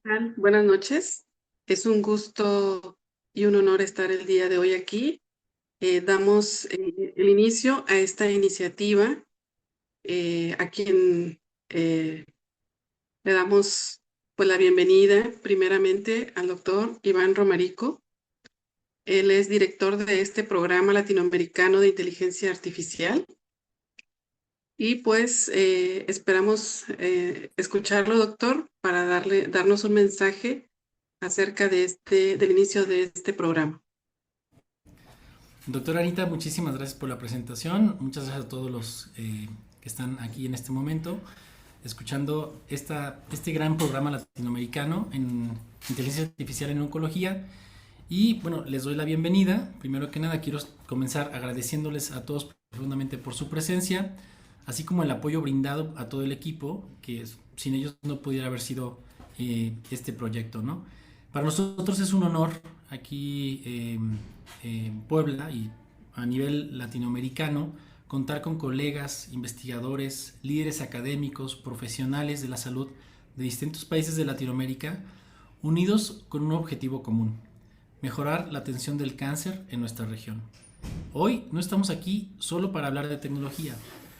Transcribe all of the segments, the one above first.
Tal? Buenas noches. Es un gusto y un honor estar el día de hoy aquí. Damos el inicio a esta iniciativa, a quien le damos pues la bienvenida primeramente al doctor Iván Romarico. Él es director de este programa latinoamericano de inteligencia artificial y pues esperamos escucharlo, doctor, para darnos un mensaje acerca del inicio de este programa. Doctora Anita, muchísimas gracias por la presentación. Muchas gracias a todos los que están aquí en este momento escuchando este gran programa latinoamericano en inteligencia artificial en oncología. Y bueno, les doy la bienvenida. Primero que nada, quiero comenzar agradeciéndoles a todos profundamente por su presencia, así como el apoyo brindado a todo el equipo, que sin ellos no pudiera haber sido este proyecto, ¿no? Para nosotros es un honor aquí en Puebla y a nivel latinoamericano contar con colegas, investigadores, líderes académicos, profesionales de la salud de distintos países de Latinoamérica unidos con un objetivo común: mejorar la atención del cáncer en nuestra región. Hoy no estamos aquí solo para hablar de tecnología,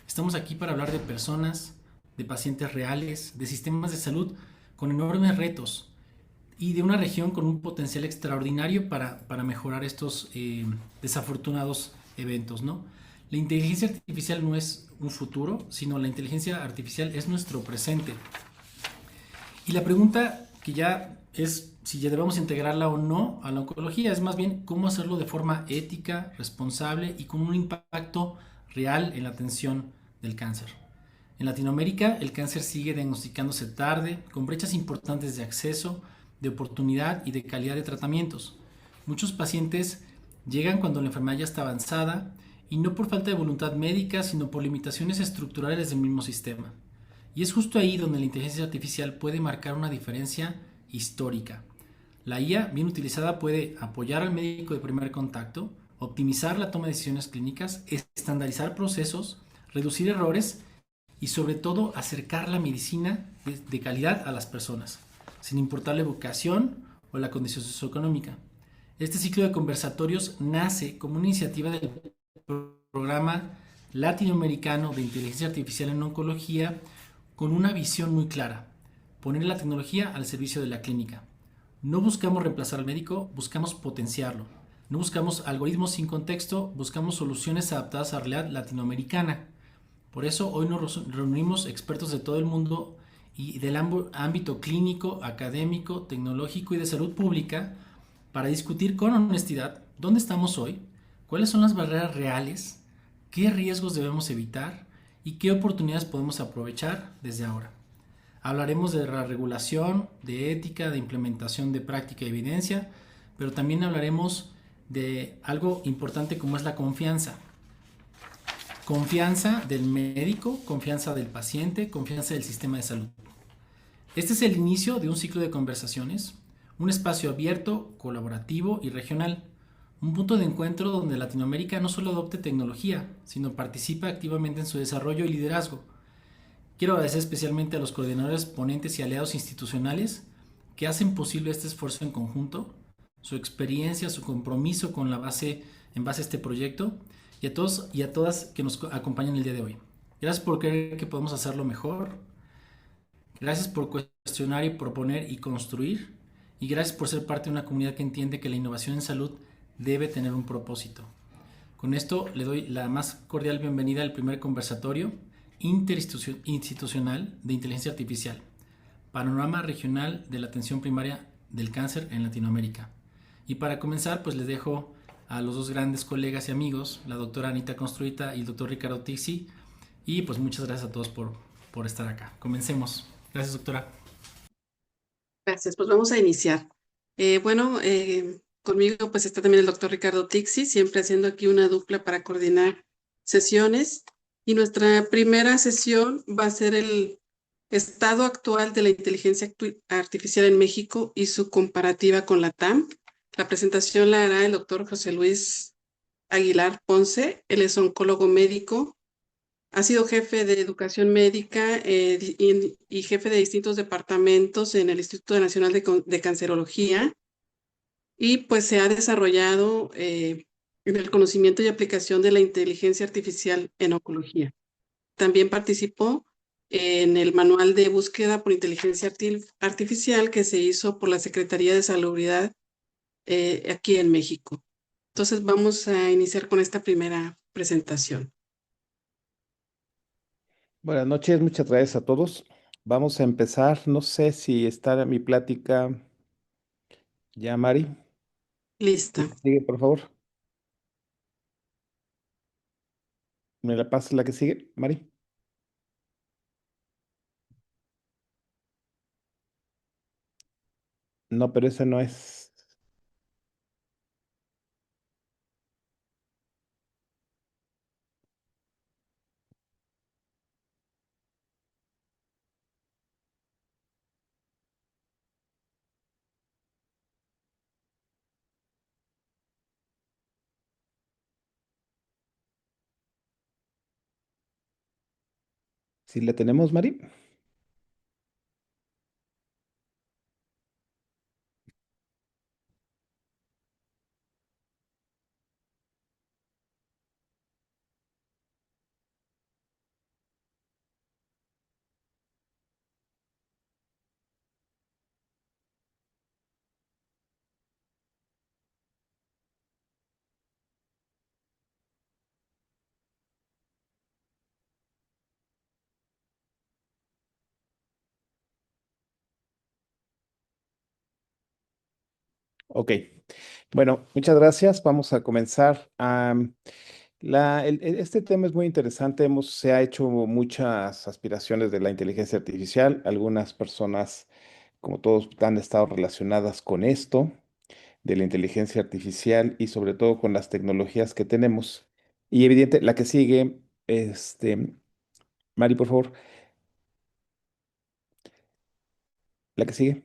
estamos aquí para hablar de personas, de pacientes reales, de sistemas de salud con enormes retos y de una región con un potencial extraordinario para mejorar estos desafortunados eventos, ¿no? La inteligencia artificial no es un futuro, sino la inteligencia artificial es nuestro presente. Y la pregunta que ya es si ya debemos integrarla o no a la oncología es más bien cómo hacerlo de forma ética, responsable y con un impacto real en la atención del cáncer. En Latinoamérica el cáncer sigue diagnosticándose tarde, con brechas importantes de acceso, de oportunidad y de calidad de tratamientos. Muchos pacientes llegan cuando la enfermedad ya está avanzada y no por falta de voluntad médica, sino por limitaciones estructurales del mismo sistema. Y es justo ahí donde la inteligencia artificial puede marcar una diferencia histórica. La IA, bien utilizada, puede apoyar al médico de primer contacto, optimizar la toma de decisiones clínicas, estandarizar procesos, reducir errores y sobre todo acercar la medicina de calidad a las personas, sin importar la vocación o la condición socioeconómica. Este ciclo de conversatorios nace como una iniciativa del programa latinoamericano de inteligencia artificial en oncología con una visión muy clara: poner la tecnología al servicio de la clínica. No buscamos reemplazar al médico, buscamos potenciarlo. No buscamos algoritmos sin contexto, buscamos soluciones adaptadas a la realidad latinoamericana. Por eso hoy nos reunimos expertos de todo el mundo y del ámbito clínico, académico, tecnológico y de salud pública para discutir con honestidad dónde estamos hoy, cuáles son las barreras reales, qué riesgos debemos evitar y qué oportunidades podemos aprovechar desde ahora. Hablaremos de la regulación, de ética, de implementación de práctica y evidencia, pero también hablaremos de algo importante como es la confianza. Confianza del médico, confianza del paciente, confianza del sistema de salud. Este es el inicio de un ciclo de conversaciones, un espacio abierto, colaborativo y regional, un punto de encuentro donde Latinoamérica no solo adopte tecnología, sino participa activamente en su desarrollo y liderazgo. Quiero agradecer especialmente a los coordinadores, ponentes y aliados institucionales que hacen posible este esfuerzo en conjunto, su experiencia, su compromiso con en base a este proyecto, y a todos y a todas que nos acompañan el día de hoy. Gracias por creer que podemos hacerlo mejor. Gracias por cuestionar y proponer y construir. Y gracias por ser parte de una comunidad que entiende que la innovación en salud debe tener un propósito. Con esto le doy la más cordial bienvenida al primer conversatorio interinstitucional de inteligencia artificial, panorama regional de la atención primaria del cáncer en Latinoamérica. Y para comenzar, pues les dejo a los dos grandes colegas y amigos, la doctora Anita Construita y el doctor Ricardo Tixi, y pues muchas gracias a todos por estar acá. Comencemos. Gracias, doctora. Gracias, pues vamos a iniciar. Conmigo pues está también el doctor Ricardo Tixi, siempre haciendo aquí una dupla para coordinar sesiones. Y nuestra primera sesión va a ser el estado actual de la inteligencia artificial en México y su comparativa con la TAM. La presentación la hará el doctor José Luis Aguilar Ponce. Él es oncólogo médico Ha sido jefe de educación médica y jefe de distintos departamentos en el Instituto Nacional de Cancerología y pues se ha desarrollado en el conocimiento y aplicación de la inteligencia artificial en oncología. También participó en el manual de búsqueda por inteligencia artificial que se hizo por la Secretaría de Salubridad aquí en México. Entonces vamos a iniciar con esta primera presentación. Buenas noches, muchas gracias a todos. Vamos a empezar. No sé si está mi plática ya, Mari. Lista. La que sigue, por favor. ¿Me la pasas la que sigue, Mari? No, pero esa no es. ¿Sí la tenemos, Mari? Ok. Bueno, muchas gracias. Vamos a comenzar. Este tema es muy interesante. Se ha hecho muchas aspiraciones de la inteligencia artificial. Algunas personas, como todos, han estado relacionadas con esto, de la inteligencia artificial y sobre todo con las tecnologías que tenemos. Y evidente, la que sigue, Mari, por favor, la que sigue.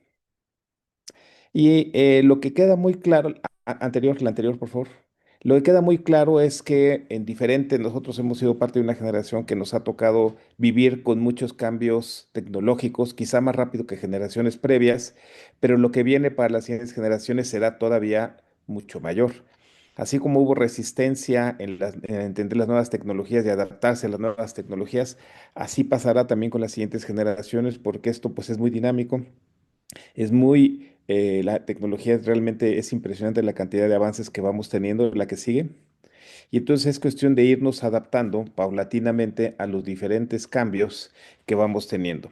Y lo que queda muy claro, la anterior, por favor. Lo que queda muy claro es que en diferente, nosotros hemos sido parte de una generación que nos ha tocado vivir con muchos cambios tecnológicos, quizá más rápido que generaciones previas, pero lo que viene para las siguientes generaciones será todavía mucho mayor. Así como hubo resistencia en entender las nuevas tecnologías y adaptarse a las nuevas tecnologías, así pasará también con las siguientes generaciones, porque esto pues es muy dinámico. La tecnología realmente es impresionante la cantidad de avances que vamos teniendo, la que sigue. Y entonces es cuestión de irnos adaptando paulatinamente a los diferentes cambios que vamos teniendo.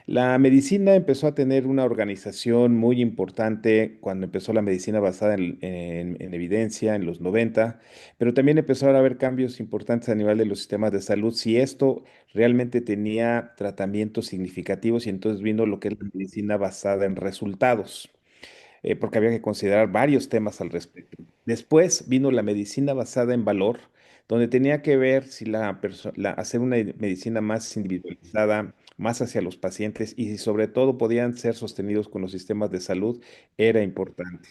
La medicina empezó a tener una organización muy importante cuando empezó la medicina basada en evidencia en los 90, pero también empezaron a haber cambios importantes a nivel de los sistemas de salud. Si esto realmente tenía tratamientos significativos y entonces vino lo que es la medicina basada en resultados, porque había que considerar varios temas al respecto. Después vino la medicina basada en valor, donde tenía que ver si hacer una medicina más individualizada, más hacia los pacientes y si sobre todo podían ser sostenidos con los sistemas de salud, era importante.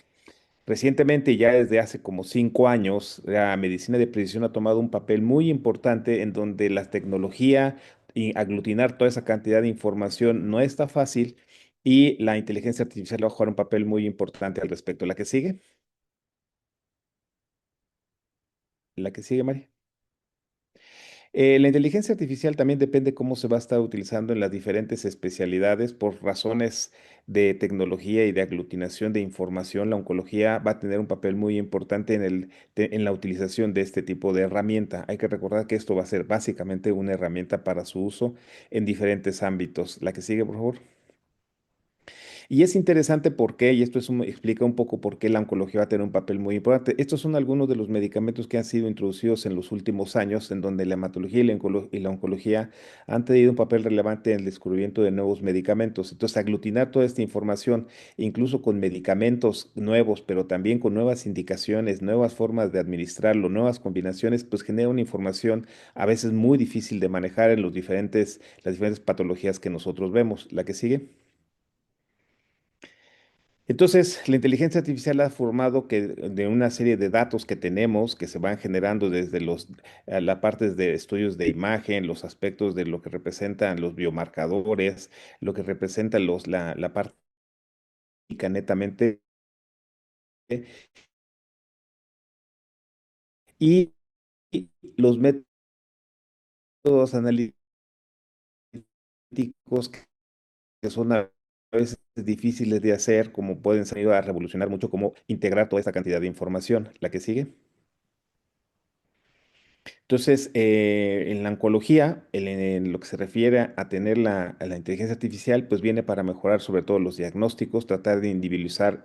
Recientemente, ya desde hace como 5 años, la medicina de precisión ha tomado un papel muy importante en donde la tecnología y aglutinar toda esa cantidad de información no está fácil y la inteligencia artificial va a jugar un papel muy importante al respecto. ¿La que sigue? ¿La que sigue, María? La inteligencia artificial también depende cómo se va a estar utilizando en las diferentes especialidades por razones de tecnología y de aglutinación de información. La oncología va a tener un papel muy importante en la utilización de este tipo de herramienta. Hay que recordar que esto va a ser básicamente una herramienta para su uso en diferentes ámbitos. La que sigue, por favor. Y es interesante por qué, y explica un poco por qué la oncología va a tener un papel muy importante. Estos son algunos de los medicamentos que han sido introducidos en los últimos años, en donde la hematología y la oncología han tenido un papel relevante en el descubrimiento de nuevos medicamentos. Entonces, aglutinar toda esta información, incluso con medicamentos nuevos, pero también con nuevas indicaciones, nuevas formas de administrarlo, nuevas combinaciones, pues genera una información a veces muy difícil de manejar en las diferentes patologías que nosotros vemos. La que sigue. Entonces, la inteligencia artificial ha formado que de una serie de datos que tenemos, que se van generando desde la parte de estudios de imagen, los aspectos de lo que representan los biomarcadores, lo que representa la parte clínica netamente, y los métodos analíticos que son a veces difíciles de hacer, como pueden ser a revolucionar mucho cómo integrar toda esta cantidad de información. La que sigue. Entonces, en la oncología, en lo que se refiere a tener a la inteligencia artificial, pues viene para mejorar sobre todo los diagnósticos, tratar de individualizar,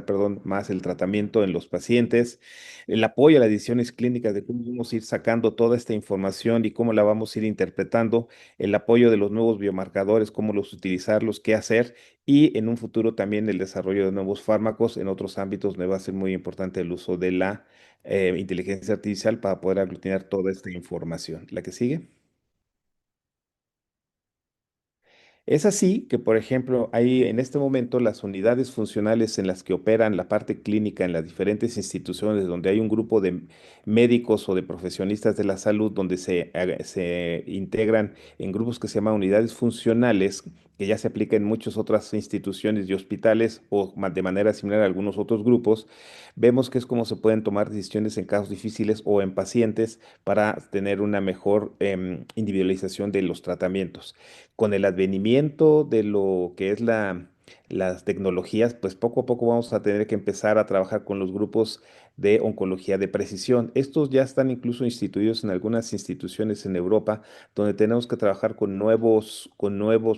perdón, más el tratamiento en los pacientes, el apoyo a las decisiones clínicas de cómo vamos a ir sacando toda esta información y cómo la vamos a ir interpretando, el apoyo de los nuevos biomarcadores, cómo los utilizarlos, qué hacer, y en un futuro también el desarrollo de nuevos fármacos en otros ámbitos donde va a ser muy importante el uso de la inteligencia artificial para poder aglutinar toda esta información. ¿La que sigue? Es así que, por ejemplo, hay en este momento las unidades funcionales en las que operan la parte clínica en las diferentes instituciones donde hay un grupo de médicos o de profesionistas de la salud donde se integran en grupos que se llaman unidades funcionales, que ya se aplica en muchas otras instituciones y hospitales o de manera similar a algunos otros grupos. Vemos que es como se pueden tomar decisiones en casos difíciles o en pacientes para tener una mejor individualización de los tratamientos. Con el advenimiento de lo que es las tecnologías, pues poco a poco vamos a tener que empezar a trabajar con los grupos de oncología de precisión. Estos ya están incluso instituidos en algunas instituciones en Europa, donde tenemos que trabajar con nuevos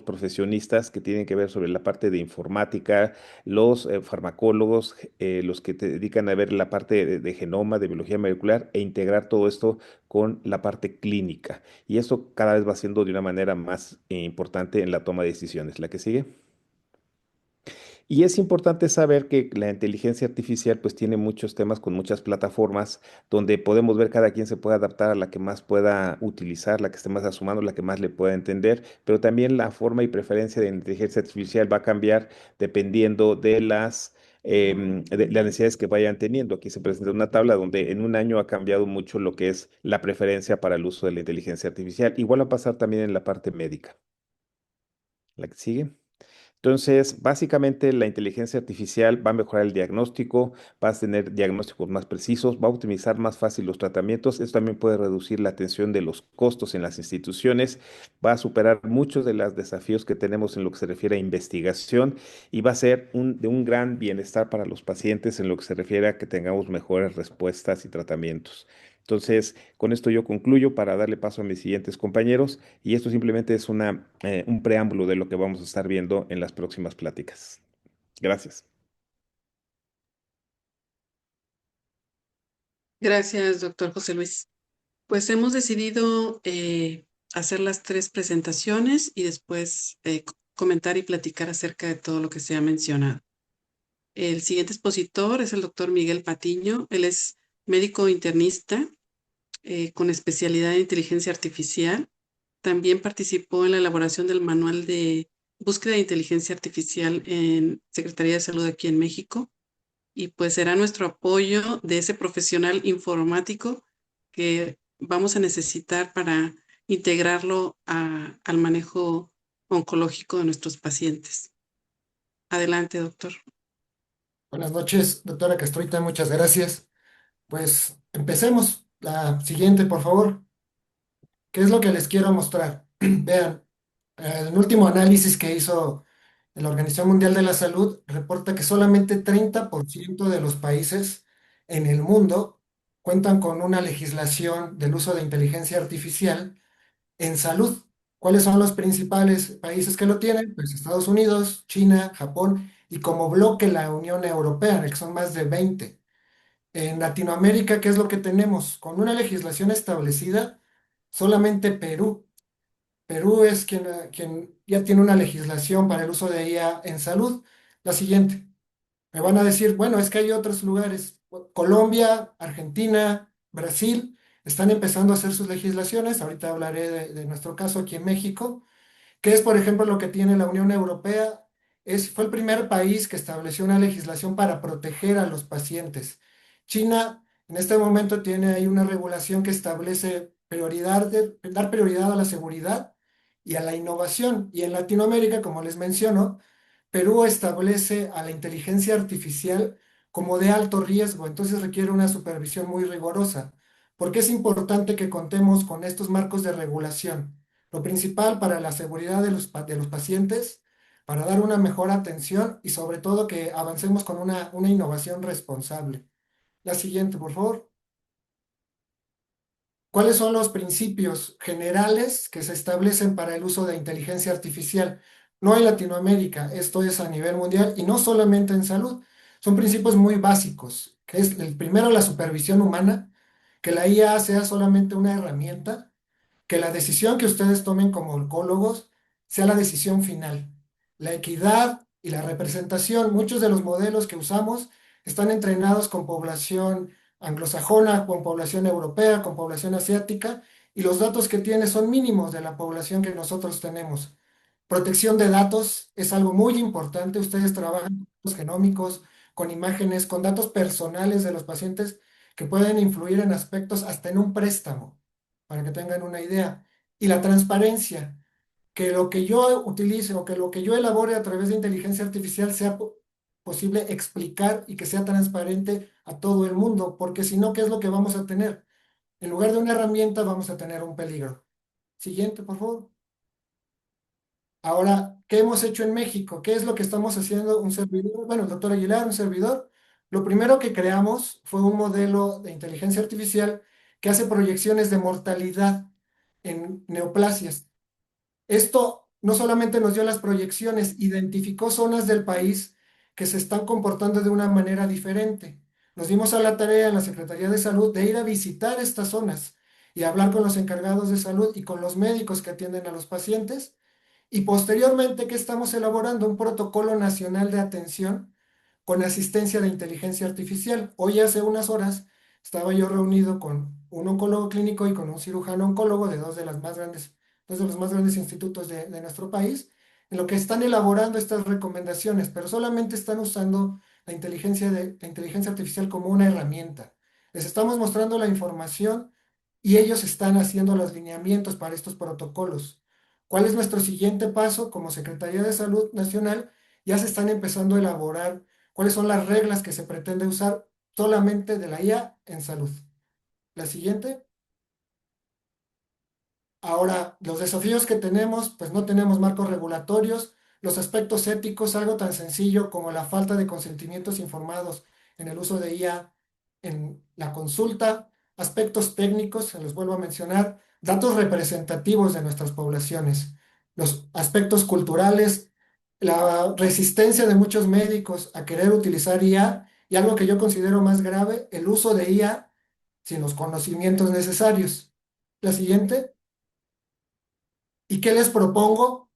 profesionistas que tienen que ver sobre la parte de informática, los farmacólogos, los que te dedican a ver la parte de genoma, de biología molecular e integrar todo esto con la parte clínica. Y eso cada vez va siendo de una manera más importante en la toma de decisiones. ¿La que sigue? Y es importante saber que la inteligencia artificial pues tiene muchos temas con muchas plataformas donde podemos ver cada quien se puede adaptar a la que más pueda utilizar, la que esté más a su mano, la que más le pueda entender, pero también la forma y preferencia de la inteligencia artificial va a cambiar dependiendo de de las necesidades que vayan teniendo. Aquí se presenta una tabla donde en un año ha cambiado mucho lo que es la preferencia para el uso de la inteligencia artificial. Igual va a pasar también en la parte médica. La que sigue. Entonces, básicamente la inteligencia artificial va a mejorar el diagnóstico, va a tener diagnósticos más precisos, va a optimizar más fácil los tratamientos. Esto también puede reducir la atención de los costos en las instituciones, va a superar muchos de los desafíos que tenemos en lo que se refiere a investigación y va a ser de un gran bienestar para los pacientes en lo que se refiere a que tengamos mejores respuestas y tratamientos. Entonces, con esto yo concluyo para darle paso a mis siguientes compañeros. Y esto simplemente es un preámbulo de lo que vamos a estar viendo en las próximas pláticas. Gracias. Gracias, doctor José Luis. Pues hemos decidido hacer las tres presentaciones y después comentar y platicar acerca de todo lo que se ha mencionado. El siguiente expositor es el doctor Miguel Patiño. Él es médico internista con especialidad en inteligencia artificial. También participó en la elaboración del manual de búsqueda de inteligencia artificial en Secretaría de Salud aquí en México. Y pues será nuestro apoyo de ese profesional informático que vamos a necesitar para integrarlo al manejo oncológico de nuestros pacientes. Adelante, doctor. Buenas noches, doctora Castroita, muchas gracias. Pues empecemos. La siguiente, por favor. ¿Qué es lo que les quiero mostrar? Vean, el último análisis que hizo la Organización Mundial de la Salud reporta que solamente 30% de los países en el mundo cuentan con una legislación del uso de inteligencia artificial en salud. ¿Cuáles son los principales países que lo tienen? Pues Estados Unidos, China, Japón y como bloque la Unión Europea, en el que son más de 20. En Latinoamérica, ¿qué es lo que tenemos? Con una legislación establecida, solamente Perú. Perú es quien ya tiene una legislación para el uso de IA en salud. La siguiente. Me van a decir, bueno, es que hay otros lugares. Colombia, Argentina, Brasil, están empezando a hacer sus legislaciones. Ahorita hablaré de nuestro caso aquí en México, que es, por ejemplo, lo que tiene la Unión Europea fue el primer país que estableció una legislación para proteger a los pacientes. China en este momento tiene ahí una regulación que establece dar prioridad a la seguridad y a la innovación. Y en Latinoamérica, como les menciono, Perú establece a la inteligencia artificial como de alto riesgo, entonces requiere una supervisión muy rigurosa. ¿Por qué es importante que contemos con estos marcos de regulación? Lo principal para la seguridad de de los pacientes, para dar una mejor atención y sobre todo que avancemos con una innovación responsable. La siguiente, por favor. ¿Cuáles son los principios generales que se establecen para el uso de inteligencia artificial? No en Latinoamérica, esto es a nivel mundial y no solamente en salud. Son principios muy básicos, que es el primero, la supervisión humana, que la IA sea solamente una herramienta, que la decisión que ustedes tomen como oncólogos sea la decisión final. La equidad y la representación, muchos de los modelos que usamos están entrenados con población anglosajona, con población europea, con población asiática, y los datos que tiene son mínimos de la población que nosotros tenemos. Protección de datos es algo muy importante. Ustedes trabajan con datos genómicos, con imágenes, con datos personales de los pacientes que pueden influir en aspectos hasta en un préstamo, para que tengan una idea. Y la transparencia, que lo que yo utilice o que lo que yo elabore a través de inteligencia artificial sea posible explicar y que sea transparente a todo el mundo, porque si no, ¿qué es lo que vamos a tener? En lugar de una herramienta, vamos a tener un peligro. Siguiente, por favor. Ahora, ¿qué hemos hecho en México? ¿Qué es lo que estamos haciendo un servidor? Bueno, el doctor Aguilar, un servidor. Lo primero que creamos fue un modelo de inteligencia artificial que hace proyecciones de mortalidad en neoplasias. Esto no solamente nos dio las proyecciones, identificó zonas del país que se están comportando de una manera diferente. Nos dimos a la tarea en la Secretaría de Salud de ir a visitar estas zonas y hablar con los encargados de salud y con los médicos que atienden a los pacientes. Y posteriormente que estamos elaborando un protocolo nacional de atención con asistencia de inteligencia artificial. Hoy hace unas horas estaba yo reunido con un oncólogo clínico y con un cirujano oncólogo de dos de los más grandes institutos de nuestro país, en lo que están elaborando estas recomendaciones, pero solamente están usando la inteligencia artificial como una herramienta. Les estamos mostrando la información y ellos están haciendo los lineamientos para estos protocolos. ¿Cuál es nuestro siguiente paso? Como Secretaría de Salud Nacional, ya se están empezando a elaborar cuáles son las reglas que se pretende usar solamente de la IA en salud. La siguiente. Ahora, los desafíos que tenemos, pues no tenemos marcos regulatorios, los aspectos éticos, algo tan sencillo como la falta de consentimientos informados en el uso de IA en la consulta, aspectos técnicos, se los vuelvo a mencionar, datos representativos de nuestras poblaciones, los aspectos culturales, la resistencia de muchos médicos a querer utilizar IA y algo que yo considero más grave, el uso de IA sin los conocimientos necesarios. La siguiente. ¿Y qué les propongo?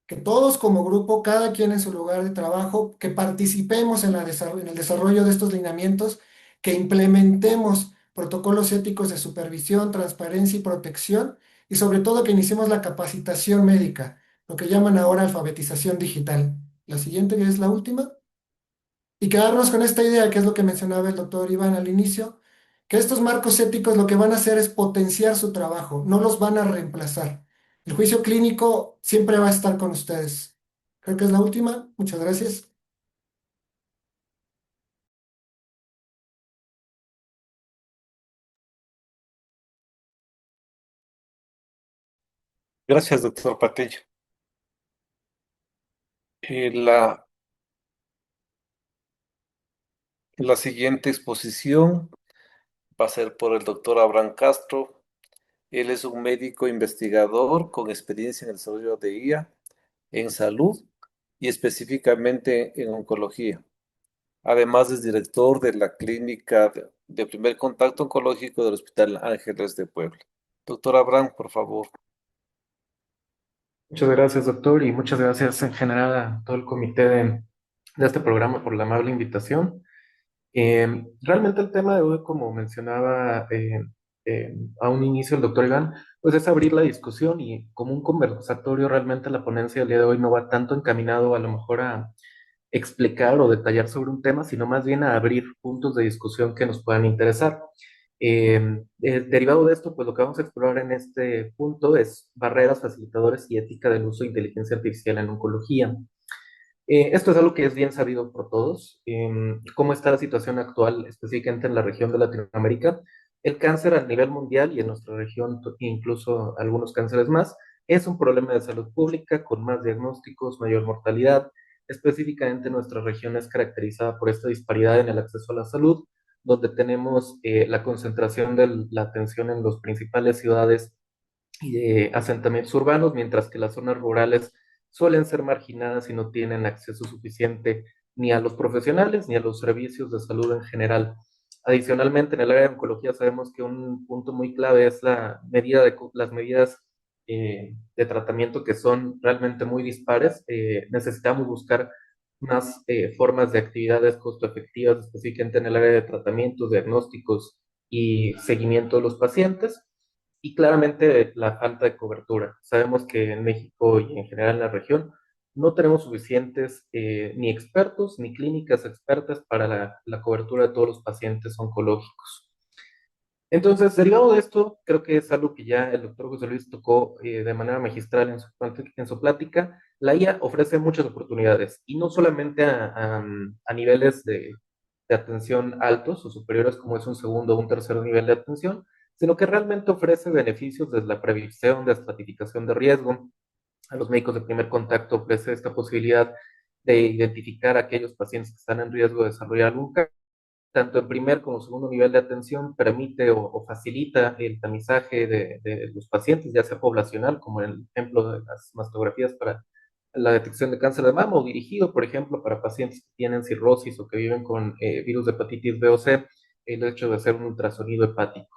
Que todos como grupo, cada quien en su lugar de trabajo, que participemos en en el desarrollo de estos lineamientos, que implementemos protocolos éticos de supervisión, transparencia y protección, y sobre todo que iniciemos la capacitación médica, lo que llaman ahora alfabetización digital. La siguiente, que es la última. Y quedarnos con esta idea, que es lo que mencionaba el doctor Iván al inicio, que estos marcos éticos lo que van a hacer es potenciar su trabajo, no los van a reemplazar. El juicio clínico siempre va a estar con ustedes. Creo que es la última. Muchas gracias. Gracias, doctor Patiño. La siguiente exposición va a ser por el doctor Abraham Castro. Él es un médico investigador con experiencia en el desarrollo de IA en salud y específicamente en oncología. Además es director de la clínica de primer contacto oncológico del Hospital Ángeles de Puebla. Doctor Abraham, por favor. Muchas gracias, doctor, y muchas gracias en general a todo el comité de este programa por la amable invitación. Realmente el tema de hoy, como mencionaba a un inicio el doctor Iván, pues es abrir la discusión y como un conversatorio realmente la ponencia del día de hoy no va tanto encaminado a lo mejor a explicar o detallar sobre un tema, sino más bien a abrir puntos de discusión que nos puedan interesar. Derivado de esto, pues lo que vamos a explorar en este punto es barreras, facilitadores y ética del uso de inteligencia artificial en oncología. Esto es algo que es bien sabido por todos. ¿Cómo está la situación actual, específicamente en la región de Latinoamérica? El cáncer a nivel mundial y en nuestra región, incluso algunos cánceres más, es un problema de salud pública con más diagnósticos, mayor mortalidad. Específicamente nuestra región es caracterizada por esta disparidad en el acceso a la salud, donde tenemos la concentración de la atención en las principales ciudades y de asentamientos urbanos, mientras que las zonas rurales suelen ser marginadas y no tienen acceso suficiente ni a los profesionales ni a los servicios de salud en general. Adicionalmente, en el área de oncología sabemos que un punto muy clave es las medidas de tratamiento que son realmente muy dispares. Necesitamos buscar más formas de actividades costo efectivas, específicamente en el área de tratamientos, diagnósticos y seguimiento de los pacientes y claramente la falta de cobertura. Sabemos que en México y en general en la región no tenemos suficientes ni expertos ni clínicas expertas para la cobertura de todos los pacientes oncológicos. Entonces, derivado de esto, creo que es algo que ya el doctor José Luis tocó de manera magistral en su plática. La IA ofrece muchas oportunidades y no solamente a niveles de atención altos o superiores como es un segundo o un tercer nivel de atención, sino que realmente ofrece beneficios desde la previsión, de estratificación de riesgo. A los médicos de primer contacto ofrece esta posibilidad de identificar a aquellos pacientes que están en riesgo de desarrollar algún cáncer tanto en primer como segundo nivel de atención, permite o facilita el tamizaje de los pacientes, ya sea poblacional, como en el ejemplo de las mastografías para la detección de cáncer de mama, o dirigido, por ejemplo, para pacientes que tienen cirrosis o que viven con virus de hepatitis B o C, el hecho de hacer un ultrasonido hepático.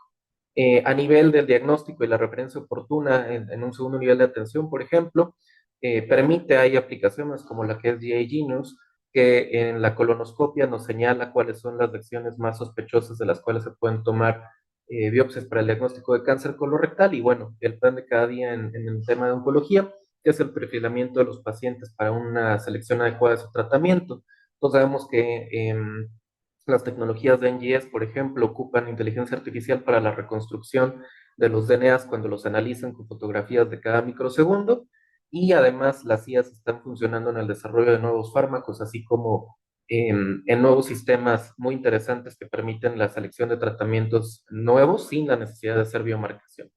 A nivel del diagnóstico y la referencia oportuna en un segundo nivel de atención, por ejemplo, hay aplicaciones como la que es GI Genius, que en la colonoscopia nos señala cuáles son las lecciones más sospechosas de las cuales se pueden tomar biopsias para el diagnóstico de cáncer colorectal y bueno, el plan de cada día en el tema de oncología, que es el perfilamiento de los pacientes para una selección adecuada de su tratamiento. Entonces sabemos que las tecnologías de NGS, por ejemplo, ocupan inteligencia artificial para la reconstrucción de los DNAs cuando los analizan con fotografías de cada microsegundo y además las IAs están funcionando en el desarrollo de nuevos fármacos, así como en nuevos sistemas muy interesantes que permiten la selección de tratamientos nuevos sin la necesidad de hacer biomarcación.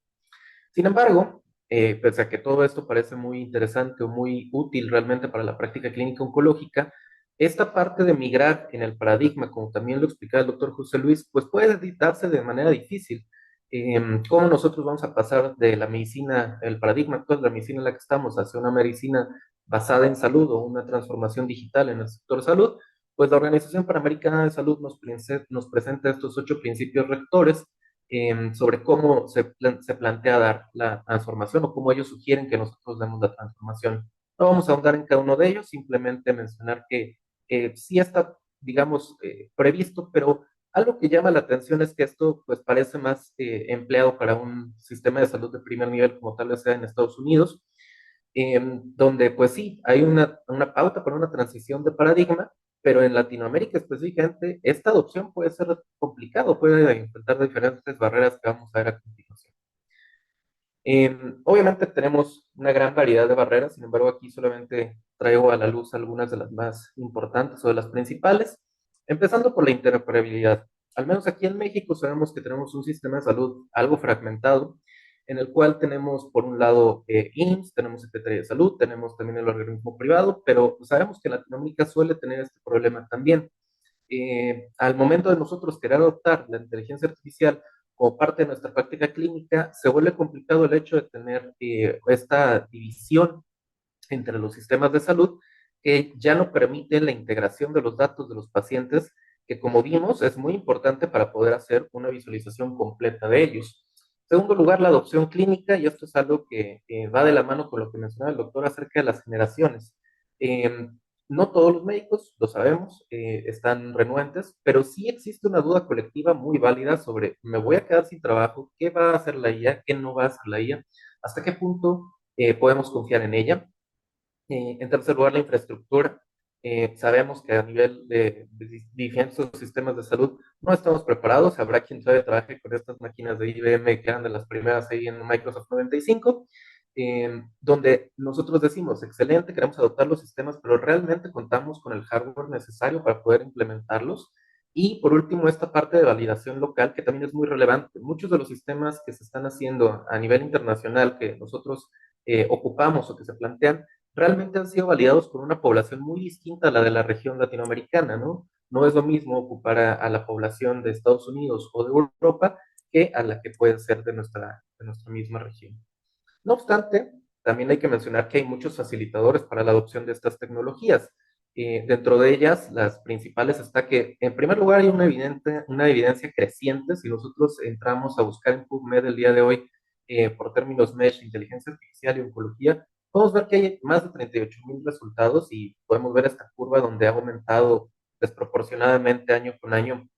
Sin embargo, pese a que todo esto parece muy interesante o muy útil realmente para la práctica clínica oncológica, esta parte de migrar en el paradigma, como también lo explicaba el doctor José Luis, pues puede darse de manera difícil. ¿Cómo nosotros vamos a pasar de la medicina, el paradigma actual de la medicina en la que estamos, hacia una medicina basada en salud o una transformación digital en el sector salud? Pues la Organización Panamericana de Salud nos presenta estos 8 principios rectores sobre cómo se plantea dar la transformación o cómo ellos sugieren que nosotros demos la transformación. No vamos a ahondar en cada uno de ellos, simplemente mencionar que sí está, digamos, previsto, pero algo que llama la atención es que esto pues parece más empleado para un sistema de salud de primer nivel como tal vez sea en Estados Unidos, donde pues sí, hay una pauta para una transición de paradigma, pero en Latinoamérica específicamente esta adopción puede ser complicado, puede enfrentar diferentes barreras que vamos a ver a continuación. Obviamente tenemos una gran variedad de barreras, sin embargo aquí solamente traigo a la luz algunas de las más importantes o de las principales, empezando por la interoperabilidad. Al menos aquí en México sabemos que tenemos un sistema de salud algo fragmentado, en el cual tenemos por un lado IMSS, tenemos Secretaría de Salud, tenemos también el organismo privado, pero sabemos que Latinoamérica suele tener este problema también. Al momento de nosotros querer adoptar la inteligencia artificial como parte de nuestra práctica clínica, se vuelve complicado el hecho de tener esta división entre los sistemas de salud que ya no permiten la integración de los datos de los pacientes, que como vimos es muy importante para poder hacer una visualización completa de ellos. En segundo lugar, la adopción clínica, y esto es algo que va de la mano con lo que mencionaba el doctor acerca de las generaciones. No todos los médicos, lo sabemos, están renuentes, pero sí existe una duda colectiva muy válida sobre, ¿me voy a quedar sin trabajo? ¿Qué va a hacer la IA? ¿Qué no va a hacer la IA? ¿Hasta qué punto podemos confiar en ella? En tercer lugar, la infraestructura. Sabemos que a nivel de diferentes sistemas de salud no estamos preparados. Habrá quien todavía trabaje con estas máquinas de IBM que eran de las primeras ahí en Microsoft 95, donde nosotros decimos, excelente, queremos adoptar los sistemas, pero realmente contamos con el hardware necesario para poder implementarlos. Y por último, esta parte de validación local, que también es muy relevante. Muchos de los sistemas que se están haciendo a nivel internacional, que nosotros ocupamos o que se plantean, realmente han sido validados por una población muy distinta a la de la región latinoamericana, ¿no? No es lo mismo ocupar a la población de Estados Unidos o de Europa que a la que puede ser de nuestra misma región. No obstante, también hay que mencionar que hay muchos facilitadores para la adopción de estas tecnologías. Dentro de ellas, las principales está que, en primer lugar, hay una evidencia creciente. Si nosotros entramos a buscar en PubMed el día de hoy por términos MESH, inteligencia artificial y oncología, podemos ver que hay más de 38,000 resultados y podemos ver esta curva donde ha aumentado desproporcionadamente año con año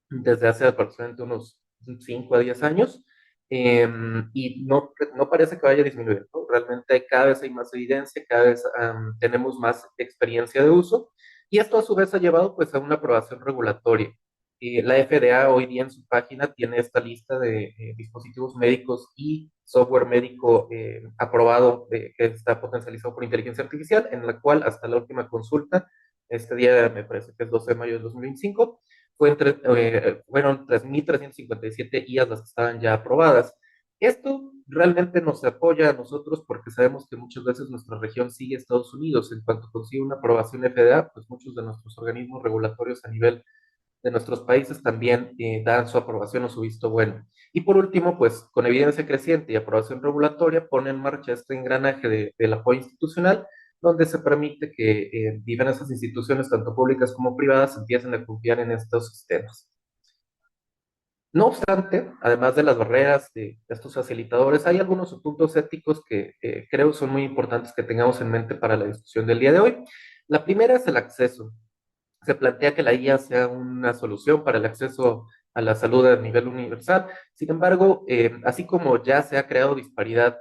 desde hace aproximadamente unos 5 a 10 años, y no parece que vaya a disminuir, ¿no? Realmente cada vez hay más evidencia, cada vez tenemos más experiencia de uso, y esto a su vez ha llevado pues a una aprobación regulatoria. La FDA hoy día en su página tiene esta lista de dispositivos médicos y software médico aprobado que está potencializado por inteligencia artificial, en la cual hasta la última consulta, este día me parece que es 12 de mayo de 2025, fueron 3.357 IAs las que estaban ya aprobadas. Esto realmente nos apoya a nosotros porque sabemos que muchas veces nuestra región sigue a Estados Unidos. En cuanto consigue una aprobación FDA, pues muchos de nuestros organismos regulatorios a nivel de nuestros países también dan su aprobación o su visto bueno. Y por último, pues con evidencia creciente y aprobación regulatoria, pone en marcha este engranaje del apoyo institucional, donde se permite que diversas instituciones, tanto públicas como privadas, empiecen a confiar en estos sistemas. No obstante, además de las barreras de estos facilitadores, hay algunos puntos éticos que creo son muy importantes que tengamos en mente para la discusión del día de hoy. La primera es el acceso. Se plantea que la IA sea una solución para el acceso a la salud a nivel universal. Sin embargo, así como ya se ha creado disparidad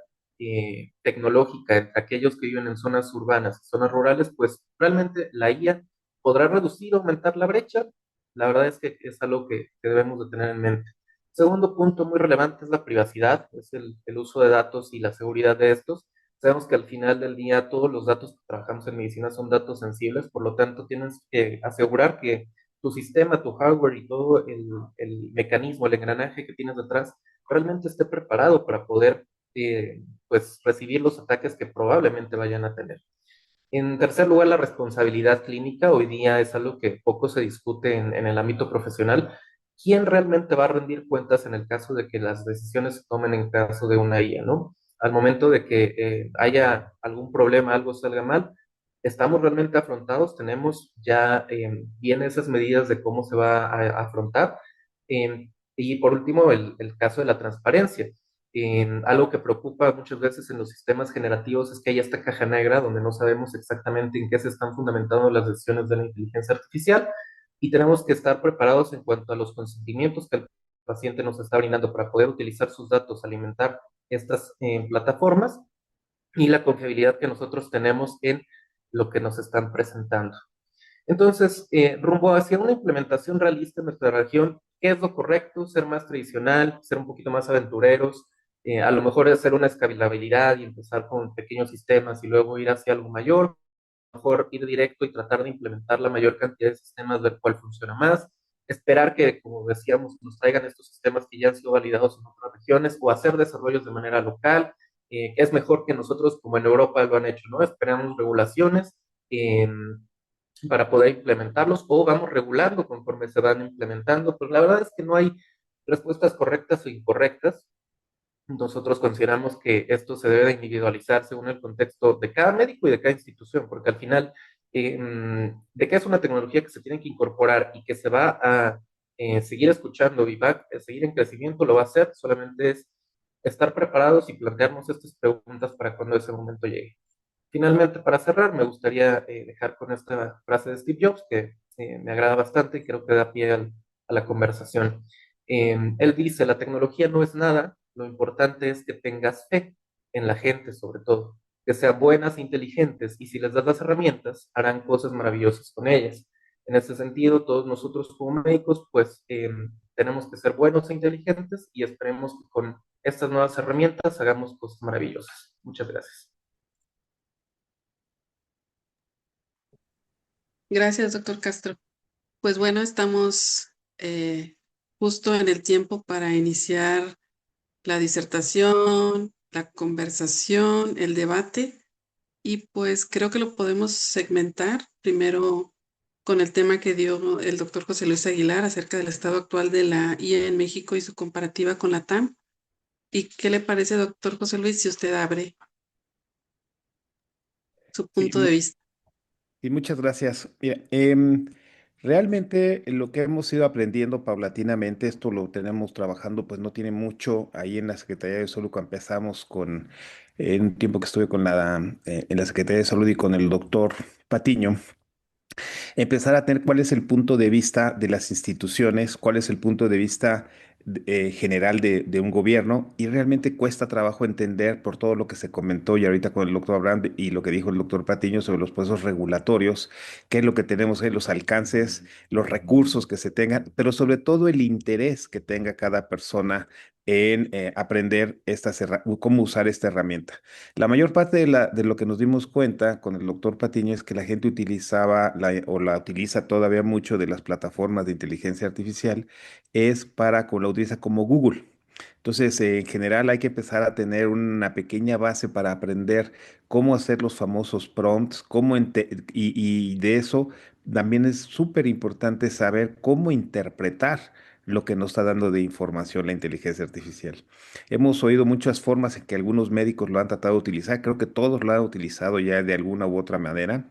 tecnológica entre aquellos que viven en zonas urbanas y zonas rurales, pues realmente la IA podrá reducir o aumentar la brecha. La verdad es que es algo que debemos de tener en mente. Segundo punto muy relevante es la privacidad, es el uso de datos y la seguridad de estos. Sabemos que al final del día todos los datos que trabajamos en medicina son datos sensibles, por lo tanto tienes que asegurar que tu sistema, tu hardware y todo el mecanismo, el engranaje que tienes detrás realmente esté preparado para poder pues recibir los ataques que probablemente vayan a tener. En tercer lugar, la responsabilidad clínica. Hoy día es algo que poco se discute en el ámbito profesional. ¿Quién realmente va a rendir cuentas en el caso de que las decisiones se tomen en caso de una IA, ¿no? Al momento de que haya algún problema, algo salga mal, ¿estamos realmente afrontados? ¿Tenemos ya bien esas medidas de cómo se va a afrontar? Y por último, el caso de la transparencia. Algo que preocupa muchas veces en los sistemas generativos es que hay esta caja negra donde no sabemos exactamente en qué se están fundamentando las decisiones de la inteligencia artificial, y tenemos que estar preparados en cuanto a los consentimientos que el paciente nos está brindando para poder utilizar sus datos, alimentar estas plataformas, y la confiabilidad que nosotros tenemos en lo que nos están presentando. Entonces, rumbo hacia una implementación realista en nuestra región, ¿qué es lo correcto? Ser más tradicional, ser un poquito más aventureros, a lo mejor hacer una escalabilidad y empezar con pequeños sistemas y luego ir hacia algo mayor, mejor ir directo y tratar de implementar la mayor cantidad de sistemas, ver cuál funciona más, esperar que, como decíamos, nos traigan estos sistemas que ya han sido validados en otras regiones o hacer desarrollos de manera local, que es mejor que nosotros, como en Europa lo han hecho, ¿no? Esperamos regulaciones. Para poder implementarlos o vamos regulando conforme se van implementando, pero la verdad es que no hay respuestas correctas o incorrectas. Nosotros consideramos que esto se debe de individualizar según el contexto de cada médico y de cada institución, porque al final, de que es una tecnología que se tiene que incorporar y que se va a seguir escuchando y va a seguir en crecimiento, lo va a hacer, solamente es estar preparados y plantearnos estas preguntas para cuando ese momento llegue. Finalmente, para cerrar, me gustaría dejar con esta frase de Steve Jobs que me agrada bastante y creo que da pie a la conversación. Él dice, la tecnología no es nada, lo importante es que tengas fe en la gente sobre todo, que sean buenas e inteligentes y si les das las herramientas, harán cosas maravillosas con ellas. En ese sentido, todos nosotros como médicos, pues tenemos que ser buenos e inteligentes y esperemos que con estas nuevas herramientas hagamos cosas maravillosas. Muchas gracias. Gracias, doctor Castro. Pues bueno, estamos justo en el tiempo para iniciar la disertación, la conversación, el debate, y pues creo que lo podemos segmentar primero con el tema que dio el doctor José Luis Aguilar acerca del estado actual de la IA en México y su comparativa con la TAM. ¿Y qué le parece, doctor José Luis, si usted abre su Sí, punto de vista? y muchas gracias. Mira, realmente lo que hemos ido aprendiendo paulatinamente, esto lo tenemos trabajando, pues no tiene mucho ahí en la Secretaría de Salud, cuando empezamos con, en un tiempo que estuve con en la Secretaría de Salud y con el doctor Patiño, empezar a tener cuál es el punto de vista de las instituciones, cuál es el punto de vista general de un gobierno y realmente cuesta trabajo entender por todo lo que se comentó y ahorita con el doctor Abraham y lo que dijo el doctor Patiño sobre los procesos regulatorios, qué es lo que tenemos ahí, los alcances, los recursos que se tengan, pero sobre todo el interés que tenga cada persona en aprender cómo usar esta herramienta. La mayor parte de lo que nos dimos cuenta con el doctor Patiño es que la gente utilizaba o la utiliza todavía mucho de las plataformas de inteligencia artificial, es para, como la utiliza como Google. Entonces, en general hay que empezar a tener una pequeña base para aprender cómo hacer los famosos prompts, y de eso también es súper importante saber cómo interpretar lo que nos está dando de información la inteligencia artificial. Hemos oído muchas formas en que algunos médicos lo han tratado de utilizar, creo que todos lo han utilizado ya de alguna u otra manera,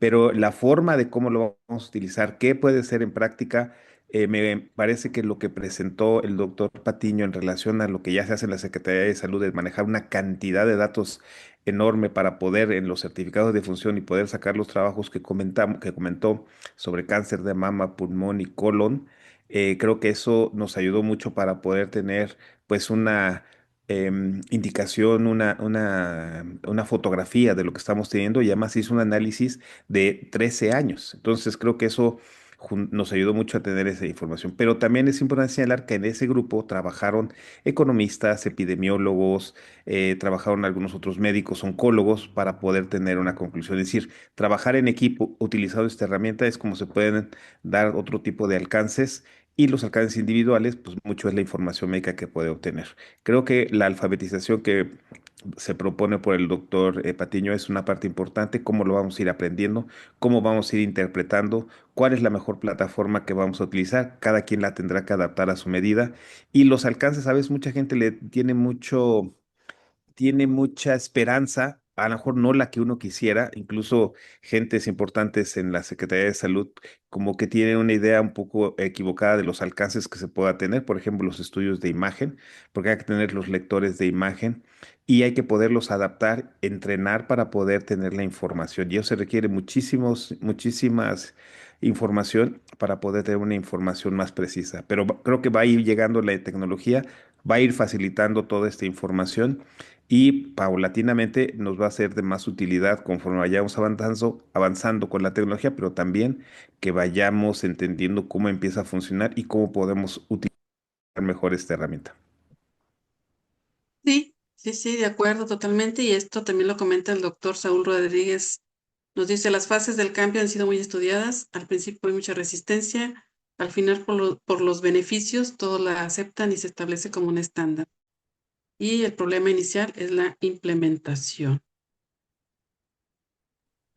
pero la forma de cómo lo vamos a utilizar, qué puede ser en práctica, me parece que lo que presentó el doctor Patiño en relación a lo que ya se hace en la Secretaría de Salud es manejar una cantidad de datos enorme para poder en los certificados de función y poder sacar los trabajos que comentó sobre cáncer de mama, pulmón y colon. Creo que eso nos ayudó mucho para poder tener pues una indicación, una fotografía de lo que estamos teniendo y además hizo un análisis de 13 años. Entonces creo que eso nos ayudó mucho a tener esa información. Pero también es importante señalar que en ese grupo trabajaron economistas, epidemiólogos, trabajaron algunos otros médicos, oncólogos, para poder tener una conclusión. Es decir, trabajar en equipo utilizando esta herramienta es como se pueden dar otro tipo de alcances. Y los alcances individuales, pues mucho es la información médica que puede obtener. Creo que la alfabetización que se propone por el doctor Patiño es una parte importante, cómo lo vamos a ir aprendiendo, cómo vamos a ir interpretando, cuál es la mejor plataforma que vamos a utilizar, cada quien la tendrá que adaptar a su medida y los alcances, sabes, mucha gente le tiene mucha esperanza, a lo mejor no la que uno quisiera, incluso gentes importantes en la Secretaría de Salud como que tienen una idea un poco equivocada de los alcances que se pueda tener, por ejemplo, los estudios de imagen, porque hay que tener los lectores de imagen y hay que poderlos adaptar, entrenar para poder tener la información. Y eso se requiere muchísimas información para poder tener una información más precisa. Pero creo que va a ir llegando la tecnología, va a ir facilitando toda esta información y paulatinamente nos va a ser de más utilidad conforme vayamos avanzando con la tecnología, pero también que vayamos entendiendo cómo empieza a funcionar y cómo podemos utilizar mejor esta herramienta. Sí, sí, sí, de acuerdo totalmente. Y esto también lo comenta el doctor Saúl Rodríguez. Nos dice, las fases del cambio han sido muy estudiadas. Al principio hay mucha resistencia. Al final, por los beneficios, todos la aceptan y se establece como un estándar. Y el problema inicial es la implementación.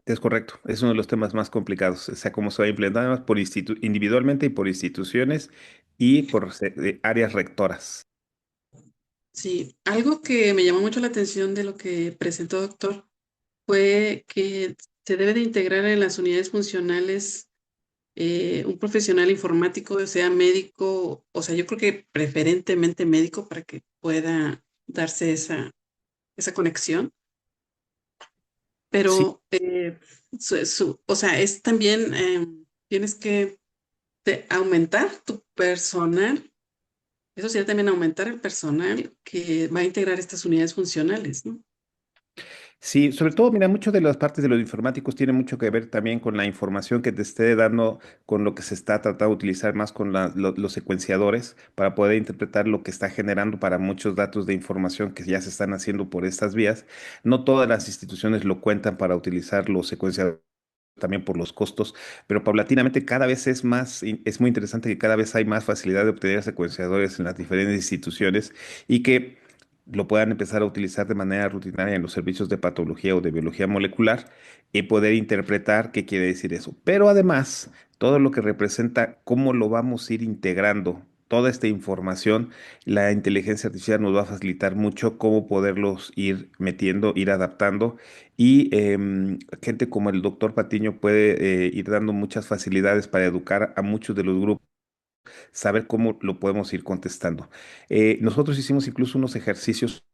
Es correcto, es uno de los temas más complicados, o sea, cómo se va a implementar además individualmente y por instituciones y por áreas rectoras. Sí, algo que me llamó mucho la atención de lo que presentó doctor fue que se debe de integrar en las unidades funcionales un profesional informático, sea médico, o sea, yo creo que preferentemente médico para que pueda darse esa conexión. Sí, pero o sea, es también, tienes que aumentar tu personal. Eso sería también aumentar el personal que va a integrar estas unidades funcionales, ¿no? sí, sobre todo, mira, mucho de las partes de los informáticos tiene mucho que ver también con la información que te esté dando, con lo que se está tratando de utilizar más con los secuenciadores para poder interpretar lo que está generando para muchos datos de información que ya se están haciendo por estas vías. No todas las instituciones lo cuentan para utilizar los secuenciadores también por los costos, pero paulatinamente cada vez es más, es muy interesante que cada vez hay más facilidad de obtener secuenciadores en las diferentes instituciones y que lo puedan empezar a utilizar de manera rutinaria en los servicios de patología o de biología molecular y poder interpretar qué quiere decir eso. Pero además, todo lo que representa cómo lo vamos a ir integrando. Toda esta información, la inteligencia artificial nos va a facilitar mucho cómo poderlos ir metiendo, ir adaptando y gente como el doctor Patiño puede ir dando muchas facilidades para educar a muchos de los grupos, saber cómo lo podemos ir contestando. Nosotros hicimos incluso unos ejercicios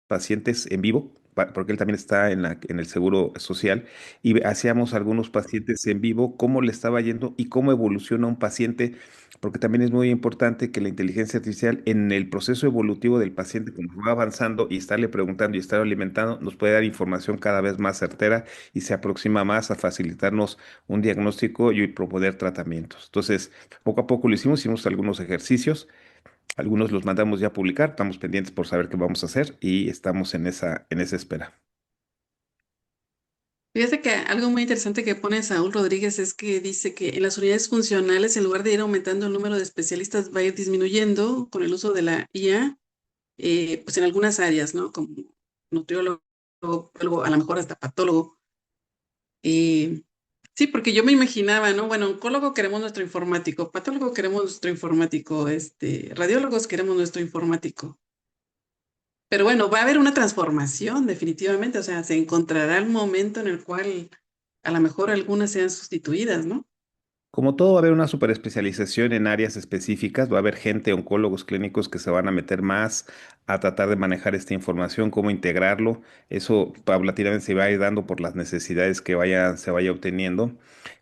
pacientes en vivo, porque él también está en el seguro social, y hacíamos algunos pacientes en vivo, cómo le estaba yendo y cómo evoluciona un paciente, porque también es muy importante que la inteligencia artificial en el proceso evolutivo del paciente, como va avanzando y estarle preguntando y estar alimentando, nos puede dar información cada vez más certera y se aproxima más a facilitarnos un diagnóstico y proponer tratamientos. Entonces, poco a poco lo hicimos, hicimos algunos ejercicios. Algunos los mandamos ya a publicar, estamos pendientes por saber qué vamos a hacer y estamos en esa espera. Fíjate que algo muy interesante que pone Saúl Rodríguez es que dice que en las unidades funcionales, en lugar de ir aumentando el número de especialistas, va a ir disminuyendo con el uso de la IA, pues en algunas áreas, ¿no? Como nutriólogo, a lo mejor hasta patólogo. Eh, sí, porque yo me imaginaba, ¿no? Bueno, oncólogo queremos nuestro informático, patólogo queremos nuestro informático, radiólogos queremos nuestro informático. Pero bueno, va a haber una transformación, definitivamente. O sea, se encontrará el momento en el cual a lo mejor algunas sean sustituidas, ¿no? Como todo, va a haber una superespecialización en áreas específicas, va a haber gente, oncólogos clínicos que se van a meter más a tratar de manejar esta información, cómo integrarlo. Eso paulatinamente se va a ir dando por las necesidades que se vaya obteniendo.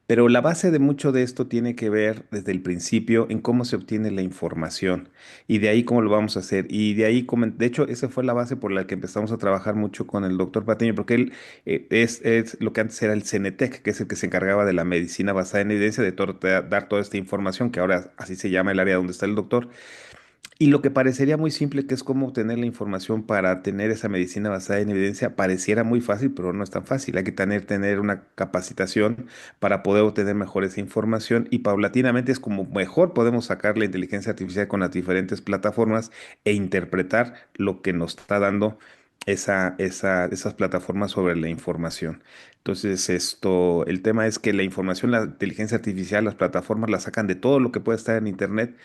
Pero la base de mucho de esto tiene que ver desde el principio en cómo se obtiene la información y de ahí cómo lo vamos a hacer. Y de ahí, de hecho, esa fue la base por la que empezamos a trabajar mucho con el doctor Patiño, porque él es lo que antes era el CENETEC, que es el que se encargaba de la medicina basada en evidencia, de dar toda esta información, que ahora así se llama el área donde está el doctor. Y lo que parecería muy simple, que es cómo obtener la información para tener esa medicina basada en evidencia, pareciera muy fácil, pero no es tan fácil. Hay que tener una capacitación para poder obtener mejor esa información y paulatinamente es como mejor podemos sacar la inteligencia artificial con las diferentes plataformas e interpretar lo que nos está dando esas plataformas sobre la información. Entonces, el tema es que la información, la inteligencia artificial, las plataformas la sacan de todo lo que puede estar en Internet.